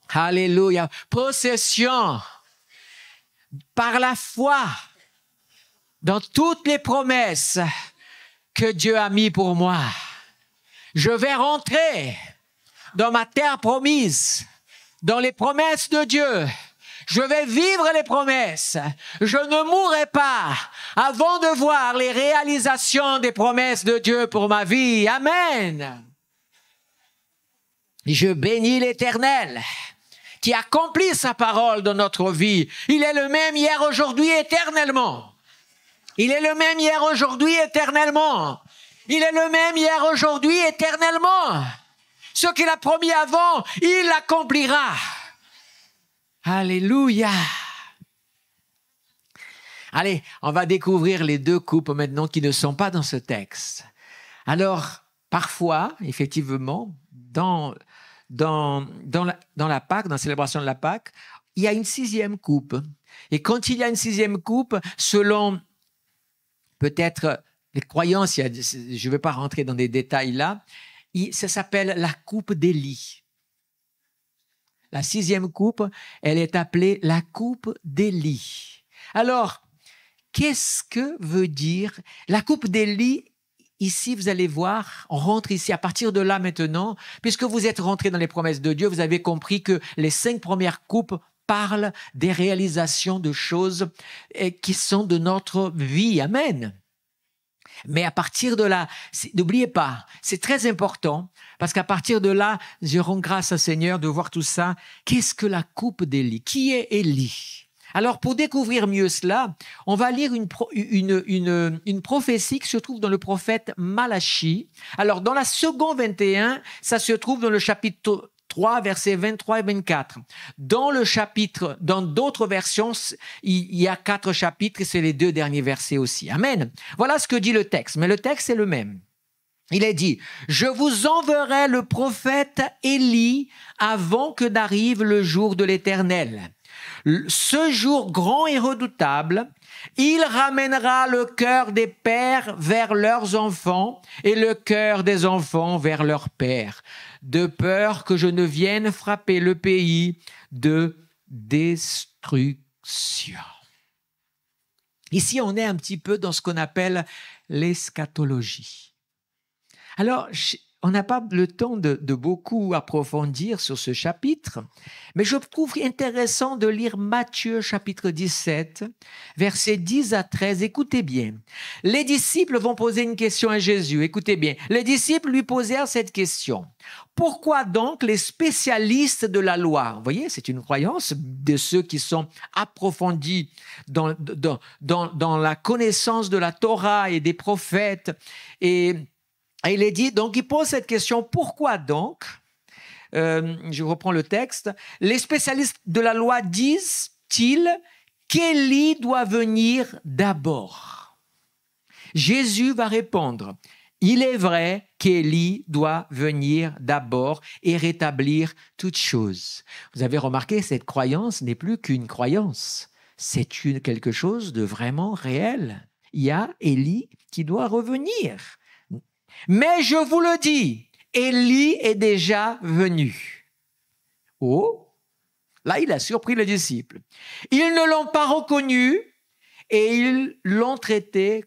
alléluia, possession par la foi dans toutes les promesses que Dieu a mis pour moi. Je vais rentrer dans ma terre promise, dans les promesses de Dieu. Je vais vivre les promesses. Je ne mourrai pas avant de voir les réalisations des promesses de Dieu pour ma vie. Amen. Je bénis l'Éternel qui accomplit sa parole dans notre vie. Il est le même hier, aujourd'hui, éternellement. Il est le même hier, aujourd'hui, éternellement. Il est le même hier, aujourd'hui, éternellement. Ce qu'il a promis avant, il l'accomplira. Alléluia. Allez, on va découvrir les 2 coupes maintenant qui ne sont pas dans ce texte. Alors, parfois, effectivement, dans la Pâque, dans la célébration de la Pâque, il y a une 6e coupe. Et quand il y a une 6e coupe, selon peut-être les croyances, je ne vais pas rentrer dans des détails là, ça s'appelle la coupe d'Élie. La 6e coupe, elle est appelée la coupe d'Élie. Alors, qu'est-ce que veut dire la coupe d'Élie? Ici, vous allez voir, on rentre ici à partir de là maintenant, puisque vous êtes rentrés dans les promesses de Dieu, vous avez compris que les 5 premières coupes parlent des réalisations de choses qui sont de notre vie. Amen. Mais à partir de là, n'oubliez pas, c'est très important, parce qu'à partir de là, je rends grâce au Seigneur de voir tout ça. Qu'est-ce que la coupe d'Élie? Qui est Élie? Alors, pour découvrir mieux cela, on va lire une prophétie qui se trouve dans le prophète Malachie. Alors, dans la seconde 21, ça se trouve dans le chapitre 3, versets 23 et 24. Dans d'autres versions, il y a 4 chapitres et c'est les 2 derniers versets aussi. Amen. Voilà ce que dit le texte, mais le texte est le même. Il est dit, « Je vous enverrai le prophète Élie avant que n'arrive le jour de l'Éternel. Ce jour grand et redoutable, il ramènera le cœur des pères vers leurs enfants et le cœur des enfants vers leurs pères, de peur que je ne vienne frapper le pays de destruction. » Ici, on est un petit peu dans ce qu'on appelle l'eschatologie. Alors, on n'a pas le temps de beaucoup approfondir sur ce chapitre, mais je trouve intéressant de lire Matthieu chapitre 17, versets 10 à 13. Écoutez bien. Les disciples vont poser une question à Jésus. Écoutez bien. Les disciples lui posèrent cette question. Pourquoi donc les spécialistes de la loi, vous voyez, c'est une croyance de ceux qui sont approfondis dans la connaissance de la Torah et des prophètes, et il est dit, donc il pose cette question, pourquoi donc je reprends le texte, les spécialistes de la loi disent-ils qu'Élie doit venir d'abord? Jésus va répondre, il est vrai qu'Élie doit venir d'abord et rétablir toutes choses. Vous avez remarqué, cette croyance n'est plus qu'une croyance. C'est quelque chose de vraiment réel. Il y a Élie qui doit revenir. Mais je vous le dis, Élie est déjà venu. Oh, là il a surpris les disciples. Ils ne l'ont pas reconnu et ils l'ont traité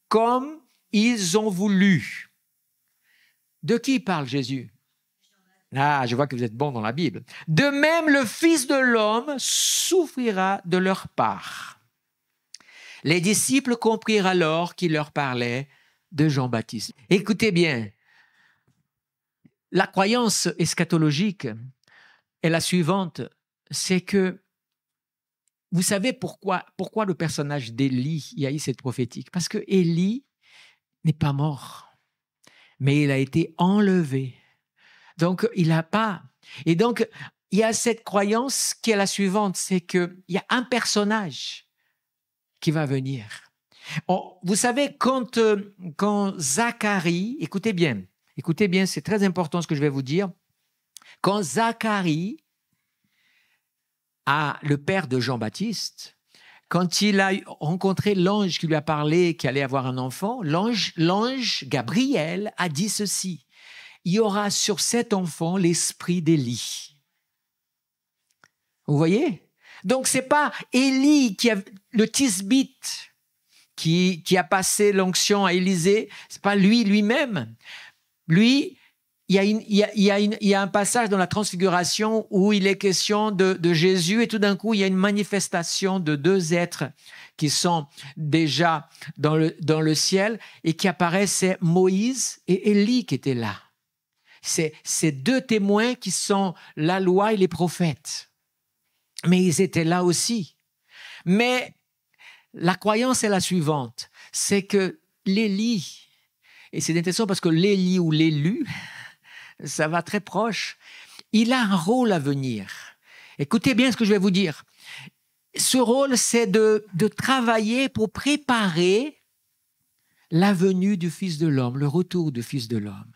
comme ils ont voulu. De qui parle Jésus? Ah, je vois que vous êtes bon dans la Bible. De même, le Fils de l'homme souffrira de leur part. Les disciples comprirent alors qu'il leur parlait de Jean-Baptiste. Écoutez bien, la croyance eschatologique est la suivante, c'est que vous savez pourquoi le personnage d'Élie, il y a eu cette prophétique? Parce que Élie n'est pas mort, mais il a été enlevé. Donc, il n'a pas. Et donc, il y a cette croyance qui est la suivante, c'est qu'il y a un personnage qui va venir. Vous savez, quand Zacharie, écoutez bien, c'est très important ce que je vais vous dire. Quand Zacharie, le père de Jean-Baptiste, quand il a rencontré l'ange qui lui a parlé qu'il allait avoir un enfant, l'ange Gabriel a dit ceci, il y aura sur cet enfant l'esprit d'Élie. Vous voyez? Donc, ce n'est pas Élie le tisbite qui a passé l'onction à Élisée, ce n'est pas lui-même. Lui, il y a un passage dans la Transfiguration où il est question de Jésus et tout d'un coup, il y a une manifestation de deux êtres qui sont déjà dans le ciel et qui apparaissent, c'est Moïse et Élie qui étaient là. C'est ces deux témoins qui sont la loi et les prophètes. Mais ils étaient là aussi. Mais la croyance est la suivante, c'est que l'Élie, et c'est intéressant parce que l'Élie ou l'élu, ça va très proche, il a un rôle à venir. Écoutez bien ce que je vais vous dire. Ce rôle, c'est de travailler pour préparer la venue du Fils de l'homme, le retour du Fils de l'homme.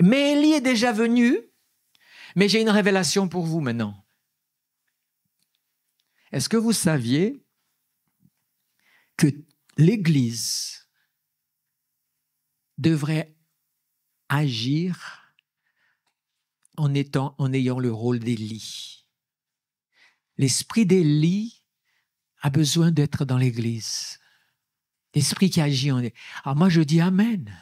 Mais Élie est déjà venu, mais j'ai une révélation pour vous maintenant. Est-ce que vous saviez que l'Église devrait agir en ayant le rôle d'Élie? L'esprit d'Élie a besoin d'être dans l'Église. L'esprit qui agit en Élie. Alors moi je dis Amen.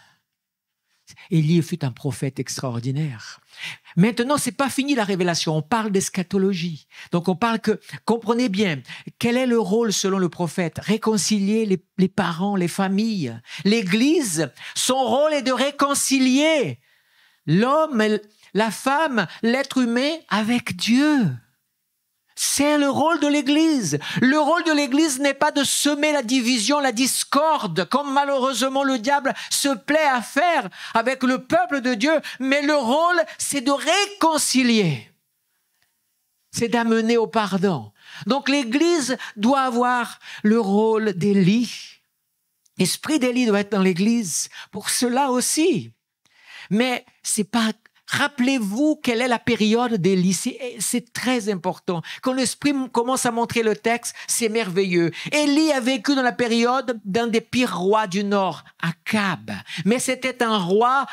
Élie fut un prophète extraordinaire. Maintenant, ce n'est pas fini la révélation, on parle d'eschatologie. Donc on parle comprenez bien, quel est le rôle selon le prophète? Réconcilier les parents, les familles. L'Église, son rôle est de réconcilier l'homme, la femme, l'être humain avec Dieu. C'est le rôle de l'Église. Le rôle de l'Église n'est pas de semer la division, la discorde, comme malheureusement le diable se plaît à faire avec le peuple de Dieu, mais le rôle, c'est de réconcilier. C'est d'amener au pardon. Donc l'Église doit avoir le rôle d'Élie. L'esprit d'Élie doit être dans l'Église pour cela aussi. Mais c'est pas... Rappelez-vous quelle est la période d'Élie. C'est très important. Quand l'Esprit commence à montrer le texte, c'est merveilleux. Élie a vécu dans la période d'un des pires rois du Nord, Akab. Mais c'était un roi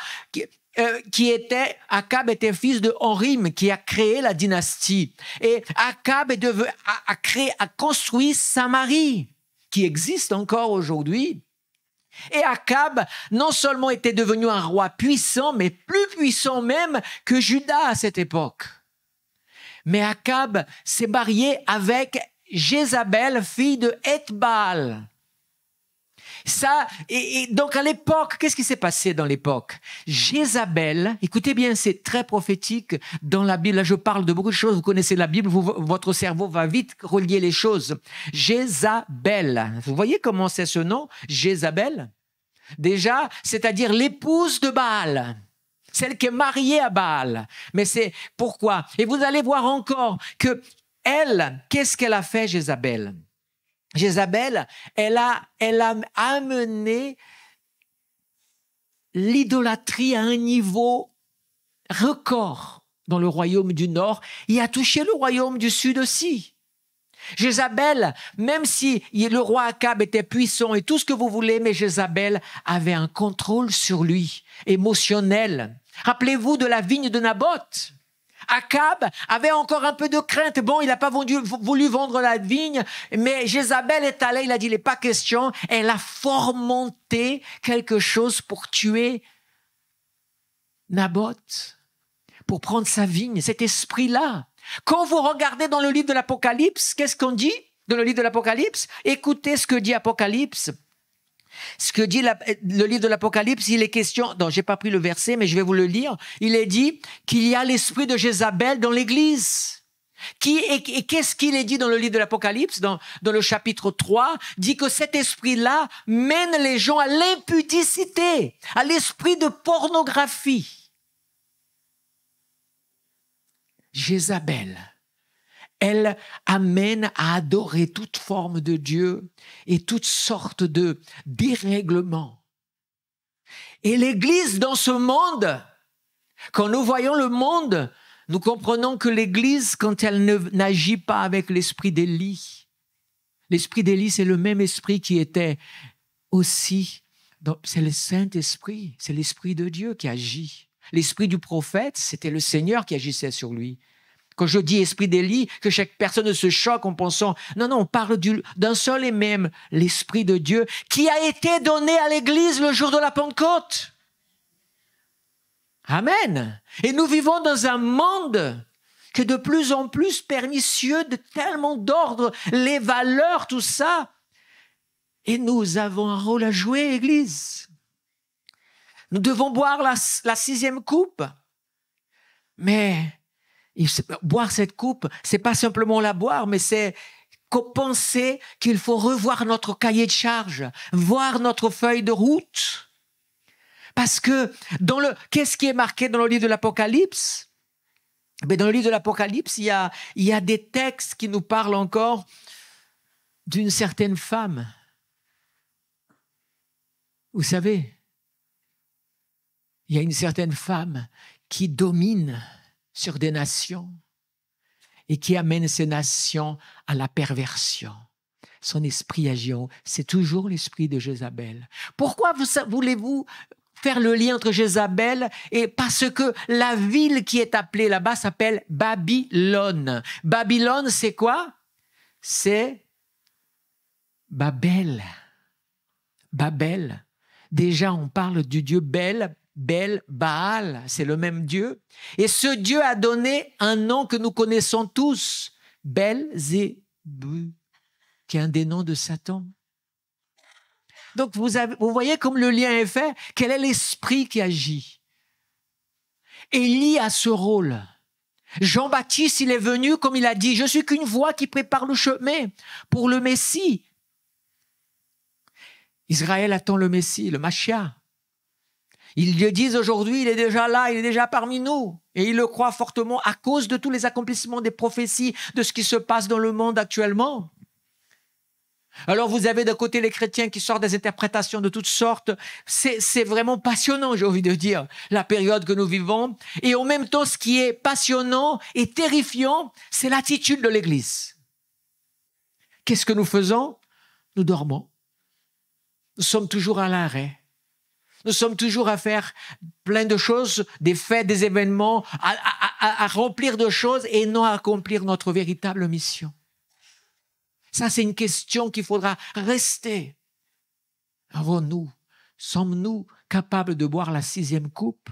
Akab était fils de Horim, qui a créé la dynastie. Et Akab a construit Samarie, qui existe encore aujourd'hui. Et Akab, non seulement était devenu un roi puissant, mais plus puissant même que Juda à cette époque. Mais Akab s'est marié avec Jézabel, fille de Ethbaal. Donc à l'époque, qu'est-ce qui s'est passé dans l'époque? Jézabel, écoutez bien, c'est très prophétique dans la Bible. Là, je parle de beaucoup de choses, vous connaissez la Bible, votre cerveau va vite relier les choses. Jézabel, vous voyez comment c'est ce nom? Jézabel? Déjà, c'est-à-dire l'épouse de Baal. celle qui est mariée à Baal. Mais c'est pourquoi. Et vous allez voir encore que elle, qu'est-ce qu'elle a fait, Jézabel? Jézabel, elle a amené l'idolâtrie à un niveau record dans le royaume du Nord et a touché le royaume du Sud aussi. Jézabel, même si le roi Akab était puissant et tout ce que vous voulez, mais Jézabel avait un contrôle sur lui, émotionnel. Rappelez-vous de la vigne de Naboth. Akab avait encore un peu de crainte. Bon, il n'a pas voulu vendre la vigne, mais Jézabel est allée, il a dit, il n'est pas question. Elle a fomenté quelque chose pour tuer Naboth, pour prendre sa vigne, cet esprit-là. Quand vous regardez dans le livre de l'Apocalypse, qu'est-ce qu'on dit dans le livre de l'Apocalypse? Écoutez ce que dit Apocalypse. Ce que dit le livre de l'Apocalypse, il est question, non, j'ai pas pris le verset, mais je vais vous le lire. Il est dit qu'il y a l'esprit de Jézabel dans l'Église. Et qu'est-ce qu'il est dit dans le livre de l'Apocalypse, dans le chapitre 3, dit que cet esprit-là mène les gens à l'impudicité, à l'esprit de pornographie. Jézabel, elle amène à adorer toute forme de Dieu et toutes sortes de dérèglements. Et l'Église dans ce monde, quand nous voyons le monde, nous comprenons que l'Église, quand elle n'agit pas avec l'esprit d'Élie, l'esprit d'Élie, c'est le même esprit qui était aussi, c'est le Saint-Esprit, c'est l'Esprit de Dieu qui agit. L'esprit du prophète, c'était le Seigneur qui agissait sur lui. Quand je dis esprit d'Élie, que chaque personne se choque en pensant, non, on parle d'un seul et même, l'Esprit de Dieu, qui a été donné à l'Église le jour de la Pentecôte. Amen. Et nous vivons dans un monde qui est de plus en plus pernicieux, de tellement d'ordre, les valeurs, tout ça. Et nous avons un rôle à jouer, Église. Nous devons boire la 6e coupe. Mais boire cette coupe, c'est pas simplement la boire, mais c'est penser qu'il faut revoir notre cahier de charge, voir notre feuille de route. Parce que qu'est-ce qui est marqué dans le livre de l'Apocalypse? Mais dans le livre de l'Apocalypse, il y a des textes qui nous parlent encore d'une certaine femme. Vous savez, il y a une certaine femme qui domine sur des nations et qui amène ces nations à la perversion. Son esprit agit, c'est toujours l'esprit de Jézabel. Pourquoi voulez-vous faire le lien entre Jézabel et parce que la ville qui est appelée là-bas s'appelle Babylone. Babylone, c'est quoi? C'est Babel. Babel. Déjà, on parle du dieu Bel, Baal, c'est le même Dieu. Et ce Dieu a donné un nom que nous connaissons tous, Belzébuth, qui est un des noms de Satan. Donc, vous voyez comme le lien est fait. Quel est l'esprit qui agit? Élie a ce rôle. Jean-Baptiste, il est venu, comme il a dit, « Je suis qu'une voix qui prépare le chemin pour le Messie. » Israël attend le Messie, le Mashiach. Ils le disent aujourd'hui, il est déjà là, il est déjà parmi nous. Et ils le croient fortement à cause de tous les accomplissements des prophéties, de ce qui se passe dans le monde actuellement. Alors vous avez d'un côté les chrétiens qui sortent des interprétations de toutes sortes. C'est vraiment passionnant, j'ai envie de dire, la période que nous vivons. Et en même temps, ce qui est passionnant et terrifiant, c'est l'attitude de l'Église. Qu'est-ce que nous faisons? Nous dormons. Nous sommes toujours à l'arrêt. Nous sommes toujours à faire plein de choses, des fêtes, des événements, à remplir de choses et non à accomplir notre véritable mission. Ça, c'est une question qu'il faudra rester. Sommes-nous capables de boire la 6e coupe?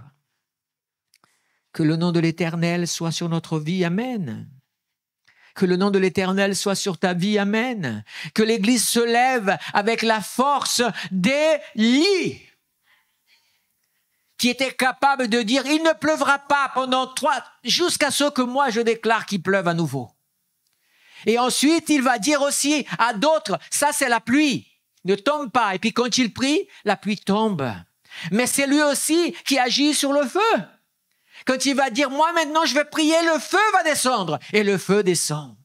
Que le nom de l'Éternel soit sur notre vie, amen. Que le nom de l'Éternel soit sur ta vie, amen. Que l'Église se lève avec la force d'Élie, qui était capable de dire, il ne pleuvra pas pendant 3, jusqu'à ce que moi je déclare qu'il pleuve à nouveau. Et ensuite, il va dire aussi à d'autres, ça c'est la pluie, ne tombe pas. Et puis quand il prie, la pluie tombe. Mais c'est lui aussi qui agit sur le feu. Quand il va dire, moi maintenant je vais prier, le feu va descendre. Et le feu descend.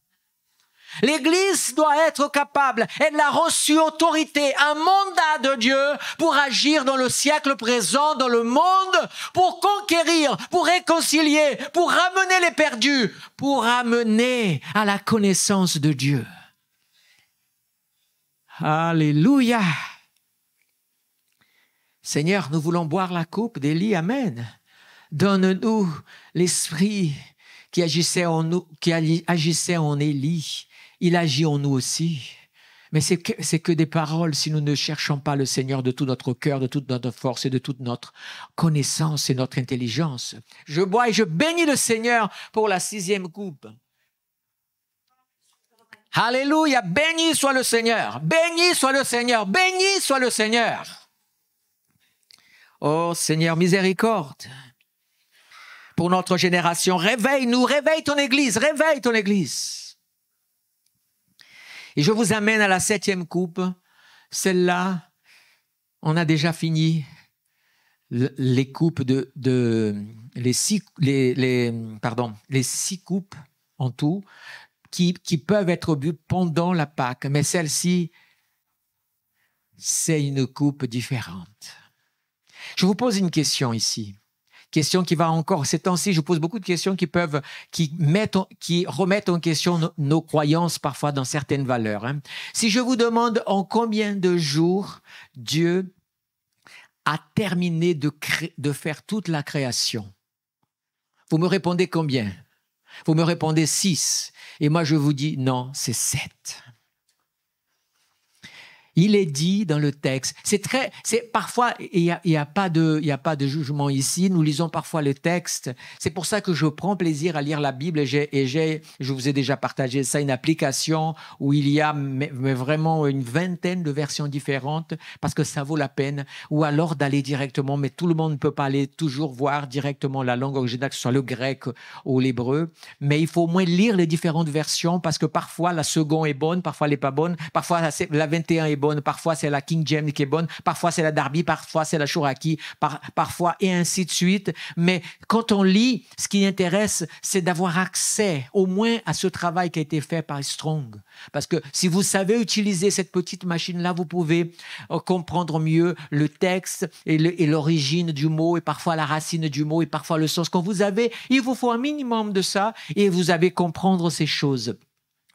L'Église doit être capable, elle a reçu autorité, un mandat de Dieu pour agir dans le siècle présent, dans le monde, pour conquérir, pour réconcilier, pour ramener les perdus, pour amener à la connaissance de Dieu. Alléluia. Seigneur, nous voulons boire la coupe d'Élie, amen. Donne-nous l'esprit qui agissait en nous, qui agissait en Élie. Il agit en nous aussi. Mais c'est que des paroles si nous ne cherchons pas le Seigneur de tout notre cœur, de toute notre force et de toute notre connaissance et notre intelligence. Je bois et je bénis le Seigneur pour la 6e coupe. Alléluia, béni soit le Seigneur, béni soit le Seigneur, béni soit le Seigneur. Oh Seigneur, miséricorde. Pour notre génération, réveille-nous, réveille ton Église, réveille ton Église. Et je vous amène à la 7e coupe. Celle-là, on a déjà fini les coupes les 6 coupes en tout qui peuvent être bues pendant la Pâque. Mais celle-ci, c'est une coupe différente. Je vous pose une question ici. Question qui va encore, ces temps-ci, je pose beaucoup de questions qui remettent en question nos croyances parfois dans certaines valeurs. Si je vous demande en combien de jours Dieu a terminé de faire toute la création, vous me répondez combien? Vous me répondez 6. Et moi je vous dis non, c'est 7. Il est dit dans le texte, parfois il y a pas de jugement ici. Nous lisons parfois le texte. C'est pour ça que je prends plaisir à lire la Bible je vous ai déjà partagé ça, une application où il y a mais vraiment une vingtaine de versions différentes parce que ça vaut la peine. Ou alors d'aller directement, mais tout le monde ne peut pas aller toujours voir directement la langue originale, que ce soit le grec ou l'hébreu. Mais il faut au moins lire les différentes versions parce que parfois la seconde est bonne, parfois elle n'est pas bonne, parfois la 21 est bonne, parfois c'est la King James qui est bonne, parfois c'est la Darby, parfois c'est la Chouraki, parfois et ainsi de suite. Mais quand on lit, ce qui intéresse, c'est d'avoir accès au moins à ce travail qui a été fait par Strong. Parce que si vous savez utiliser cette petite machine-là, vous pouvez comprendre mieux le texte et l'origine du mot et parfois la racine du mot et parfois le sens. Quand vous avez, il vous faut un minimum de ça et vous avez comprendre ces choses.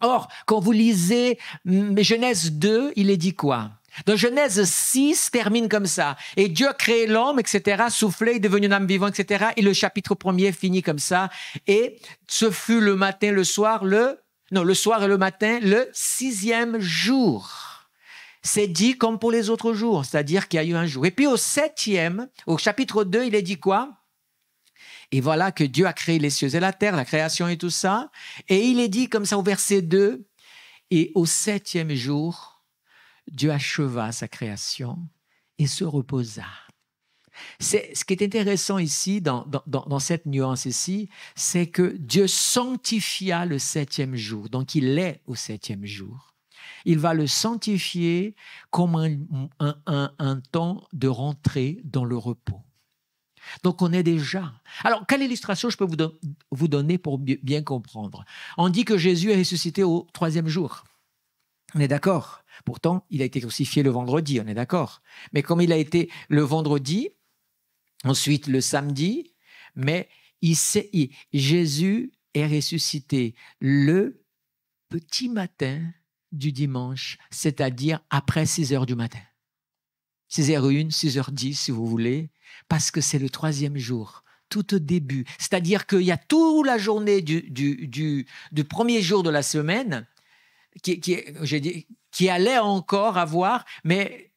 Or, quand vous lisez Genèse 2, il est dit quoi? Dans Genèse 6, termine comme ça. Et Dieu a créé l'homme, etc., soufflé, il est devenu une âme vivante, etc. Et le chapitre 1er finit comme ça. Et ce fut le matin, le soir et le matin, le 6e jour. C'est dit comme pour les autres jours, c'est-à-dire qu'il y a eu un jour. Et puis au chapitre 2, il est dit quoi? Et voilà que Dieu a créé les cieux et la terre, la création et tout ça. Et il est dit comme ça au verset 2, et au 7e jour, Dieu acheva sa création et se reposa. Ce qui est intéressant ici, dans cette nuance ici, c'est que Dieu sanctifia le 7e jour. Donc il est au 7e jour. Il va le sanctifier comme un temps de rentrer dans le repos. Donc, on est déjà. Alors, quelle illustration je peux vous donner pour bien comprendre? On dit que Jésus est ressuscité au 3e jour. On est d'accord? Pourtant, il a été crucifié le vendredi, on est d'accord? Mais comme il a été le vendredi, ensuite le samedi, mais Jésus est ressuscité le petit matin du dimanche, c'est-à-dire après 6 heures du matin. 6h01, 6h10 si vous voulez, parce que c'est le 3e jour, tout au début. C'est-à-dire qu'il y a toute la journée du premier jour de la semaine qui allait encore avoir, mais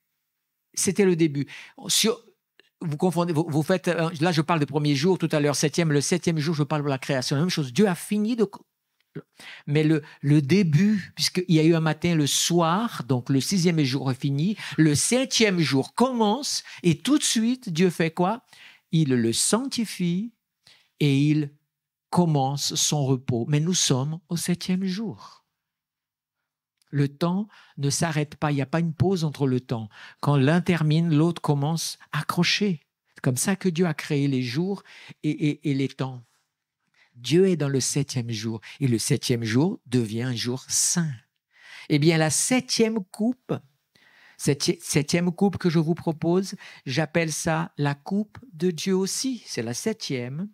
c'était le début. Vous confondez, vous faites, là je parle du premier jour, tout à l'heure, le 7e jour, je parle de la création. La même chose, Dieu a fini de... Mais le début, puisqu'il y a eu un matin, le soir, donc le 6e jour est fini, le 7e jour commence et tout de suite, Dieu fait quoi? Il le sanctifie et il commence son repos. Mais nous sommes au 7e jour. Le temps ne s'arrête pas, il n'y a pas une pause entre le temps. Quand l'un termine, l'autre commence à accrocher. C'est comme ça que Dieu a créé les jours et les temps. Dieu est dans le 7e jour et le 7e jour devient un jour saint. Eh bien, la 7e coupe, septième coupe que je vous propose, j'appelle ça la coupe de Dieu aussi. C'est la 7e.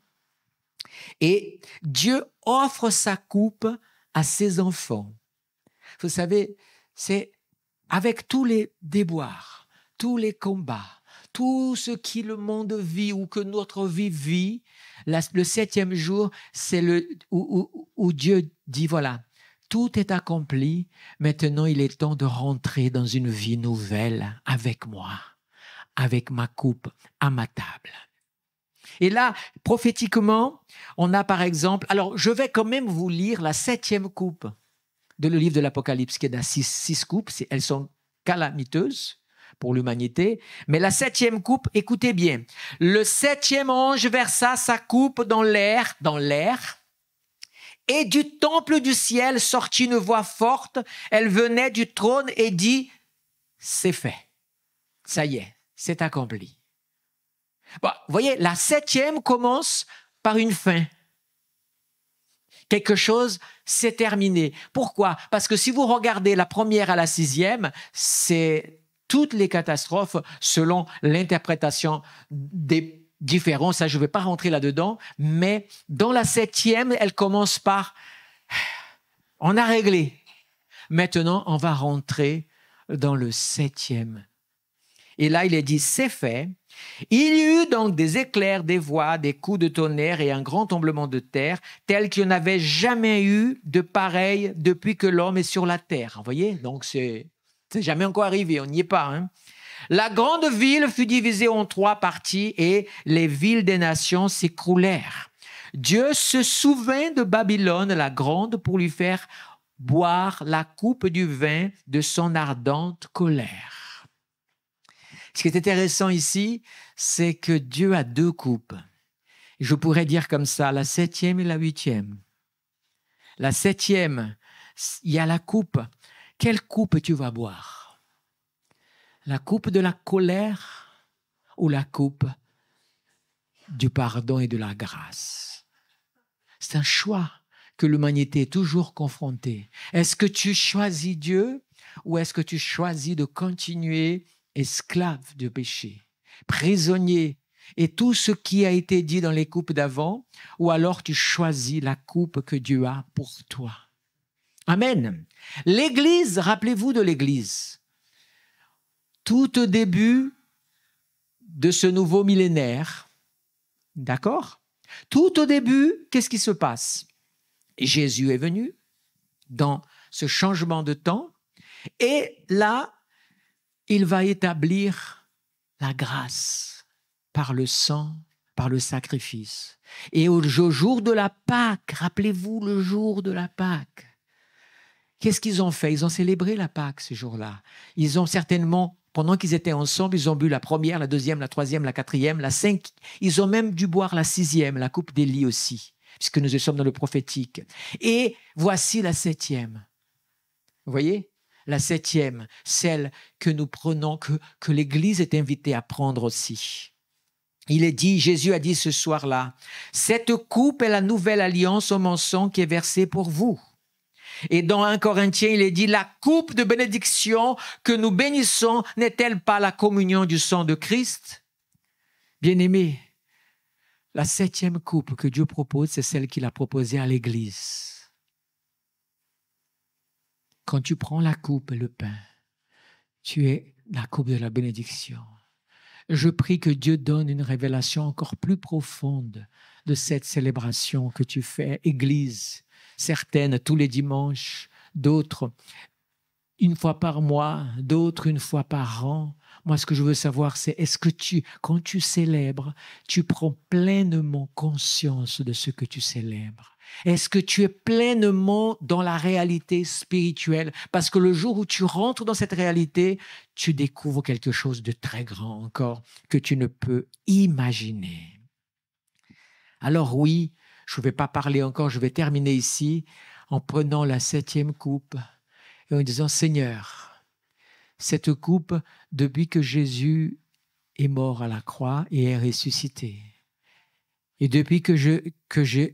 Et Dieu offre sa coupe à ses enfants. Vous savez, c'est avec tous les déboires, tous les combats, tout ce qui le monde vit ou que notre vie vit, le 7e jour, c'est où Dieu dit, voilà, tout est accompli, maintenant il est temps de rentrer dans une vie nouvelle avec moi, avec ma coupe à ma table. Et là, prophétiquement, on a par exemple, alors je vais quand même vous lire la 7e coupe de le livre de l'Apocalypse, qui est dans 6 coupes, elles sont calamiteuses pour l'humanité, mais la 7e coupe, écoutez bien, le 7e ange versa sa coupe dans l'air, et du temple du ciel sortit une voix forte, elle venait du trône et dit, c'est fait, ça y est, c'est accompli. Bon, vous voyez, la 7e commence par une fin. Quelque chose, c'est terminé. Pourquoi? Parce que si vous regardez la première à la 6e, c'est toutes les catastrophes selon l'interprétation des différents. Ça, je ne vais pas rentrer là-dedans. Mais dans la 7e, elle commence par « on a réglé ». Maintenant, on va rentrer dans le 7e. Et là, il est dit « c'est fait ». Il y eut donc des éclairs, des voix, des coups de tonnerre et un grand tremblement de terre, tel qu'il n'y en avait jamais eu de pareil depuis que l'homme est sur la terre. Vous voyez, donc c'est jamais encore arrivé, on n'y est pas. Hein? La grande ville fut divisée en 3 parties et les villes des nations s'écroulèrent. Dieu se souvint de Babylone la grande pour lui faire boire la coupe du vin de son ardente colère. Ce qui est intéressant ici, c'est que Dieu a 2 coupes. Je pourrais dire comme ça, la 7e et la 8e. La 7e, il y a la coupe. Quelle coupe tu vas boire? La coupe de la colère ou la coupe du pardon et de la grâce? C'est un choix que l'humanité est toujours confrontée. Est-ce que tu choisis Dieu ou est-ce que tu choisis de continuer esclave du péché, prisonnier, et tout ce qui a été dit dans les coupes d'avant, ou alors tu choisis la coupe que Dieu a pour toi. Amen. L'Église, rappelez-vous de l'Église. Tout au début de ce nouveau millénaire, d'accord? Tout au début, qu'est-ce qui se passe? Jésus est venu dans ce changement de temps, et là, il va établir la grâce par le sang, par le sacrifice. Et au jour de la Pâque, rappelez-vous le jour de la Pâque, qu'est-ce qu'ils ont fait? Ils ont célébré la Pâque ce jour-là. Ils ont certainement, pendant qu'ils étaient ensemble, ils ont bu la première, la deuxième, la troisième, la quatrième, la cinquième. Ils ont même dû boire la 6e, la coupe d'Élie aussi, puisque nous sommes dans le prophétique. Et voici la 7e. Vous voyez? La 7e, celle que nous prenons, que l'Église est invitée à prendre aussi. Il est dit, Jésus a dit ce soir-là, « Cette coupe est la nouvelle alliance au sang qui est versée pour vous. » Et dans 1 Corinthiens, il est dit, « La coupe de bénédiction que nous bénissons n'est-elle pas la communion du sang de Christ ?» Bien-aimés, la 7e coupe que Dieu propose, c'est celle qu'il a proposée à l'Église. Quand tu prends la coupe et le pain, tu es la coupe de la bénédiction. Je prie que Dieu donne une révélation encore plus profonde de cette célébration que tu fais, Église. Certaines tous les dimanches, d'autres une fois par mois, d'autres une fois par an. Moi, ce que je veux savoir, c'est est-ce que quand tu célèbres, tu prends pleinement conscience de ce que tu célèbres? Est-ce que tu es pleinement dans la réalité spirituelle? Parce que le jour où tu rentres dans cette réalité, tu découvres quelque chose de très grand encore que tu ne peux imaginer. Alors oui, je ne vais pas parler encore, je vais terminer ici en prenant la 7e coupe et en disant, Seigneur, cette coupe, depuis que Jésus est mort à la croix et est ressuscité, et depuis que je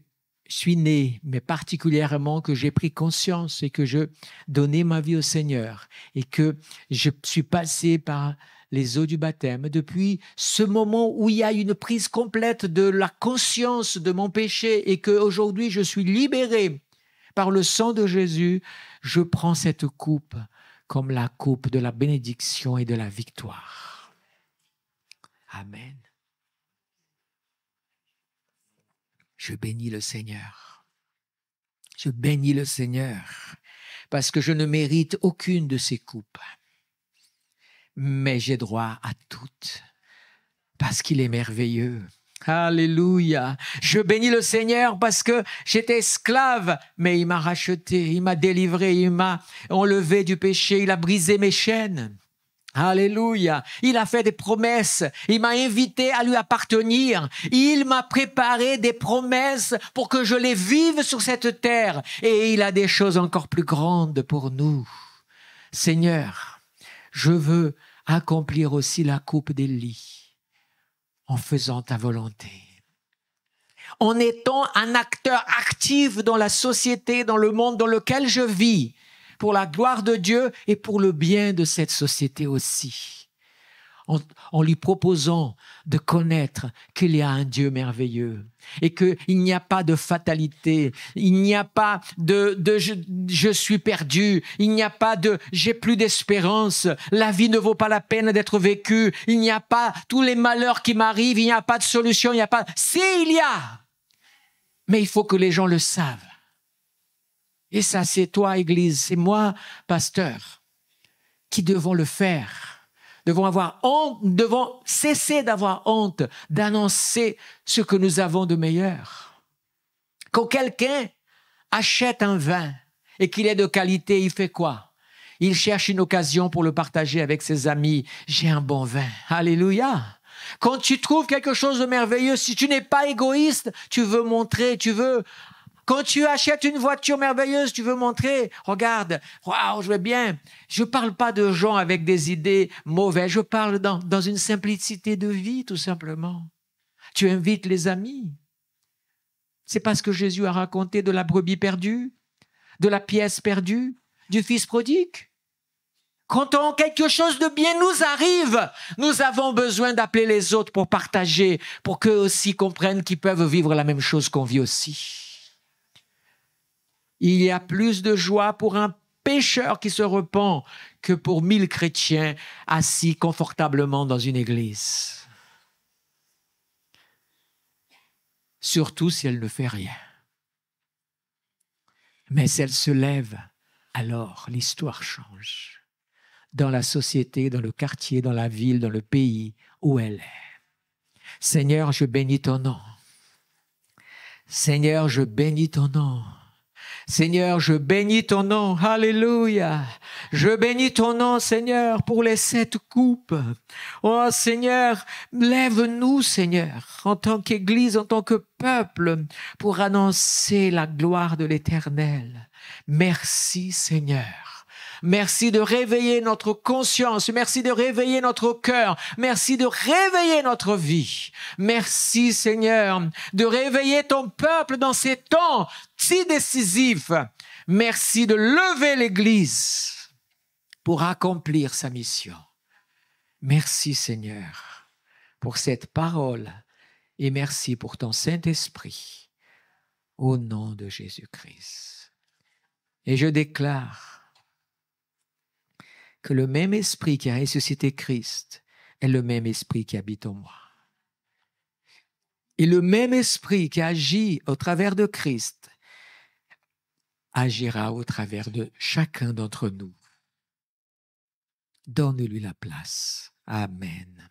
suis né, mais particulièrement que j'ai pris conscience et que je donnais ma vie au Seigneur et que je suis passé par les eaux du baptême, depuis ce moment où il y a une prise complète de la conscience de mon péché et qu'aujourd'hui je suis libéré par le sang de Jésus, je prends cette coupe comme la coupe de la bénédiction et de la victoire. Amen. Je bénis le Seigneur. Je bénis le Seigneur parce que je ne mérite aucune de ces coupes. Mais j'ai droit à toutes parce qu'il est merveilleux. Alléluia. Je bénis le Seigneur parce que j'étais esclave, mais il m'a racheté, il m'a délivré, il m'a enlevé du péché, il a brisé mes chaînes. Alléluia. Il a fait des promesses. Il m'a invité à lui appartenir. Il m'a préparé des promesses pour que je les vive sur cette terre. Et il a des choses encore plus grandes pour nous. Seigneur, je veux accomplir aussi la coupe d'Élie en faisant ta volonté. En étant un acteur actif dans la société, dans le monde dans lequel je vis, pour la gloire de Dieu et pour le bien de cette société aussi. En lui proposant de connaître qu'il y a un Dieu merveilleux et qu'il n'y a pas de fatalité, il n'y a pas de je suis perdu, il n'y a pas de j'ai plus d'espérance, la vie ne vaut pas la peine d'être vécue, il n'y a pas tous les malheurs qui m'arrivent, il n'y a pas de solution, il n'y a pas... Si, il y a, mais il faut que les gens le savent. Et ça, c'est toi, Église, c'est moi, pasteur, qui devons le faire. Devons avoir honte, devons cesser d'avoir honte d'annoncer ce que nous avons de meilleur. Quand quelqu'un achète un vin et qu'il est de qualité, il fait quoi? Il cherche une occasion pour le partager avec ses amis. J'ai un bon vin. Alléluia. Quand tu trouves quelque chose de merveilleux, si tu n'es pas égoïste, tu veux montrer, tu veux... Quand tu achètes une voiture merveilleuse, tu veux montrer, regarde, waouh, je vais bien. Je parle pas de gens avec des idées mauvaises, je parle dans une simplicité de vie, tout simplement. Tu invites les amis. C'est pas ce que Jésus a raconté de la brebis perdue, de la pièce perdue, du fils prodigue. Quand quelque chose de bien nous arrive, nous avons besoin d'appeler les autres pour partager, pour qu'eux aussi comprennent qu'ils peuvent vivre la même chose qu'on vit aussi. Il y a plus de joie pour un pécheur qui se repent que pour 1000 chrétiens assis confortablement dans une église. Surtout si elle ne fait rien. Mais si elle se lève, alors l'histoire change. Dans la société, dans le quartier, dans la ville, dans le pays où elle est. Seigneur, je bénis ton nom. Seigneur, je bénis ton nom. Seigneur, je bénis ton nom. Alléluia. Je bénis ton nom, Seigneur, pour les 7 coupes. Oh, Seigneur, lève-nous, Seigneur, en tant qu'Église, en tant que peuple, pour annoncer la gloire de l'Éternel. Merci, Seigneur. Merci de réveiller notre conscience. Merci de réveiller notre cœur. Merci de réveiller notre vie. Merci, Seigneur, de réveiller ton peuple dans ces temps si décisifs. Merci de lever l'Église pour accomplir sa mission. Merci, Seigneur, pour cette parole et merci pour ton Saint-Esprit au nom de Jésus-Christ. Et je déclare que le même esprit qui a ressuscité Christ est le même esprit qui habite en moi. Et le même esprit qui agit au travers de Christ agira au travers de chacun d'entre nous. Donne-lui la place. Amen.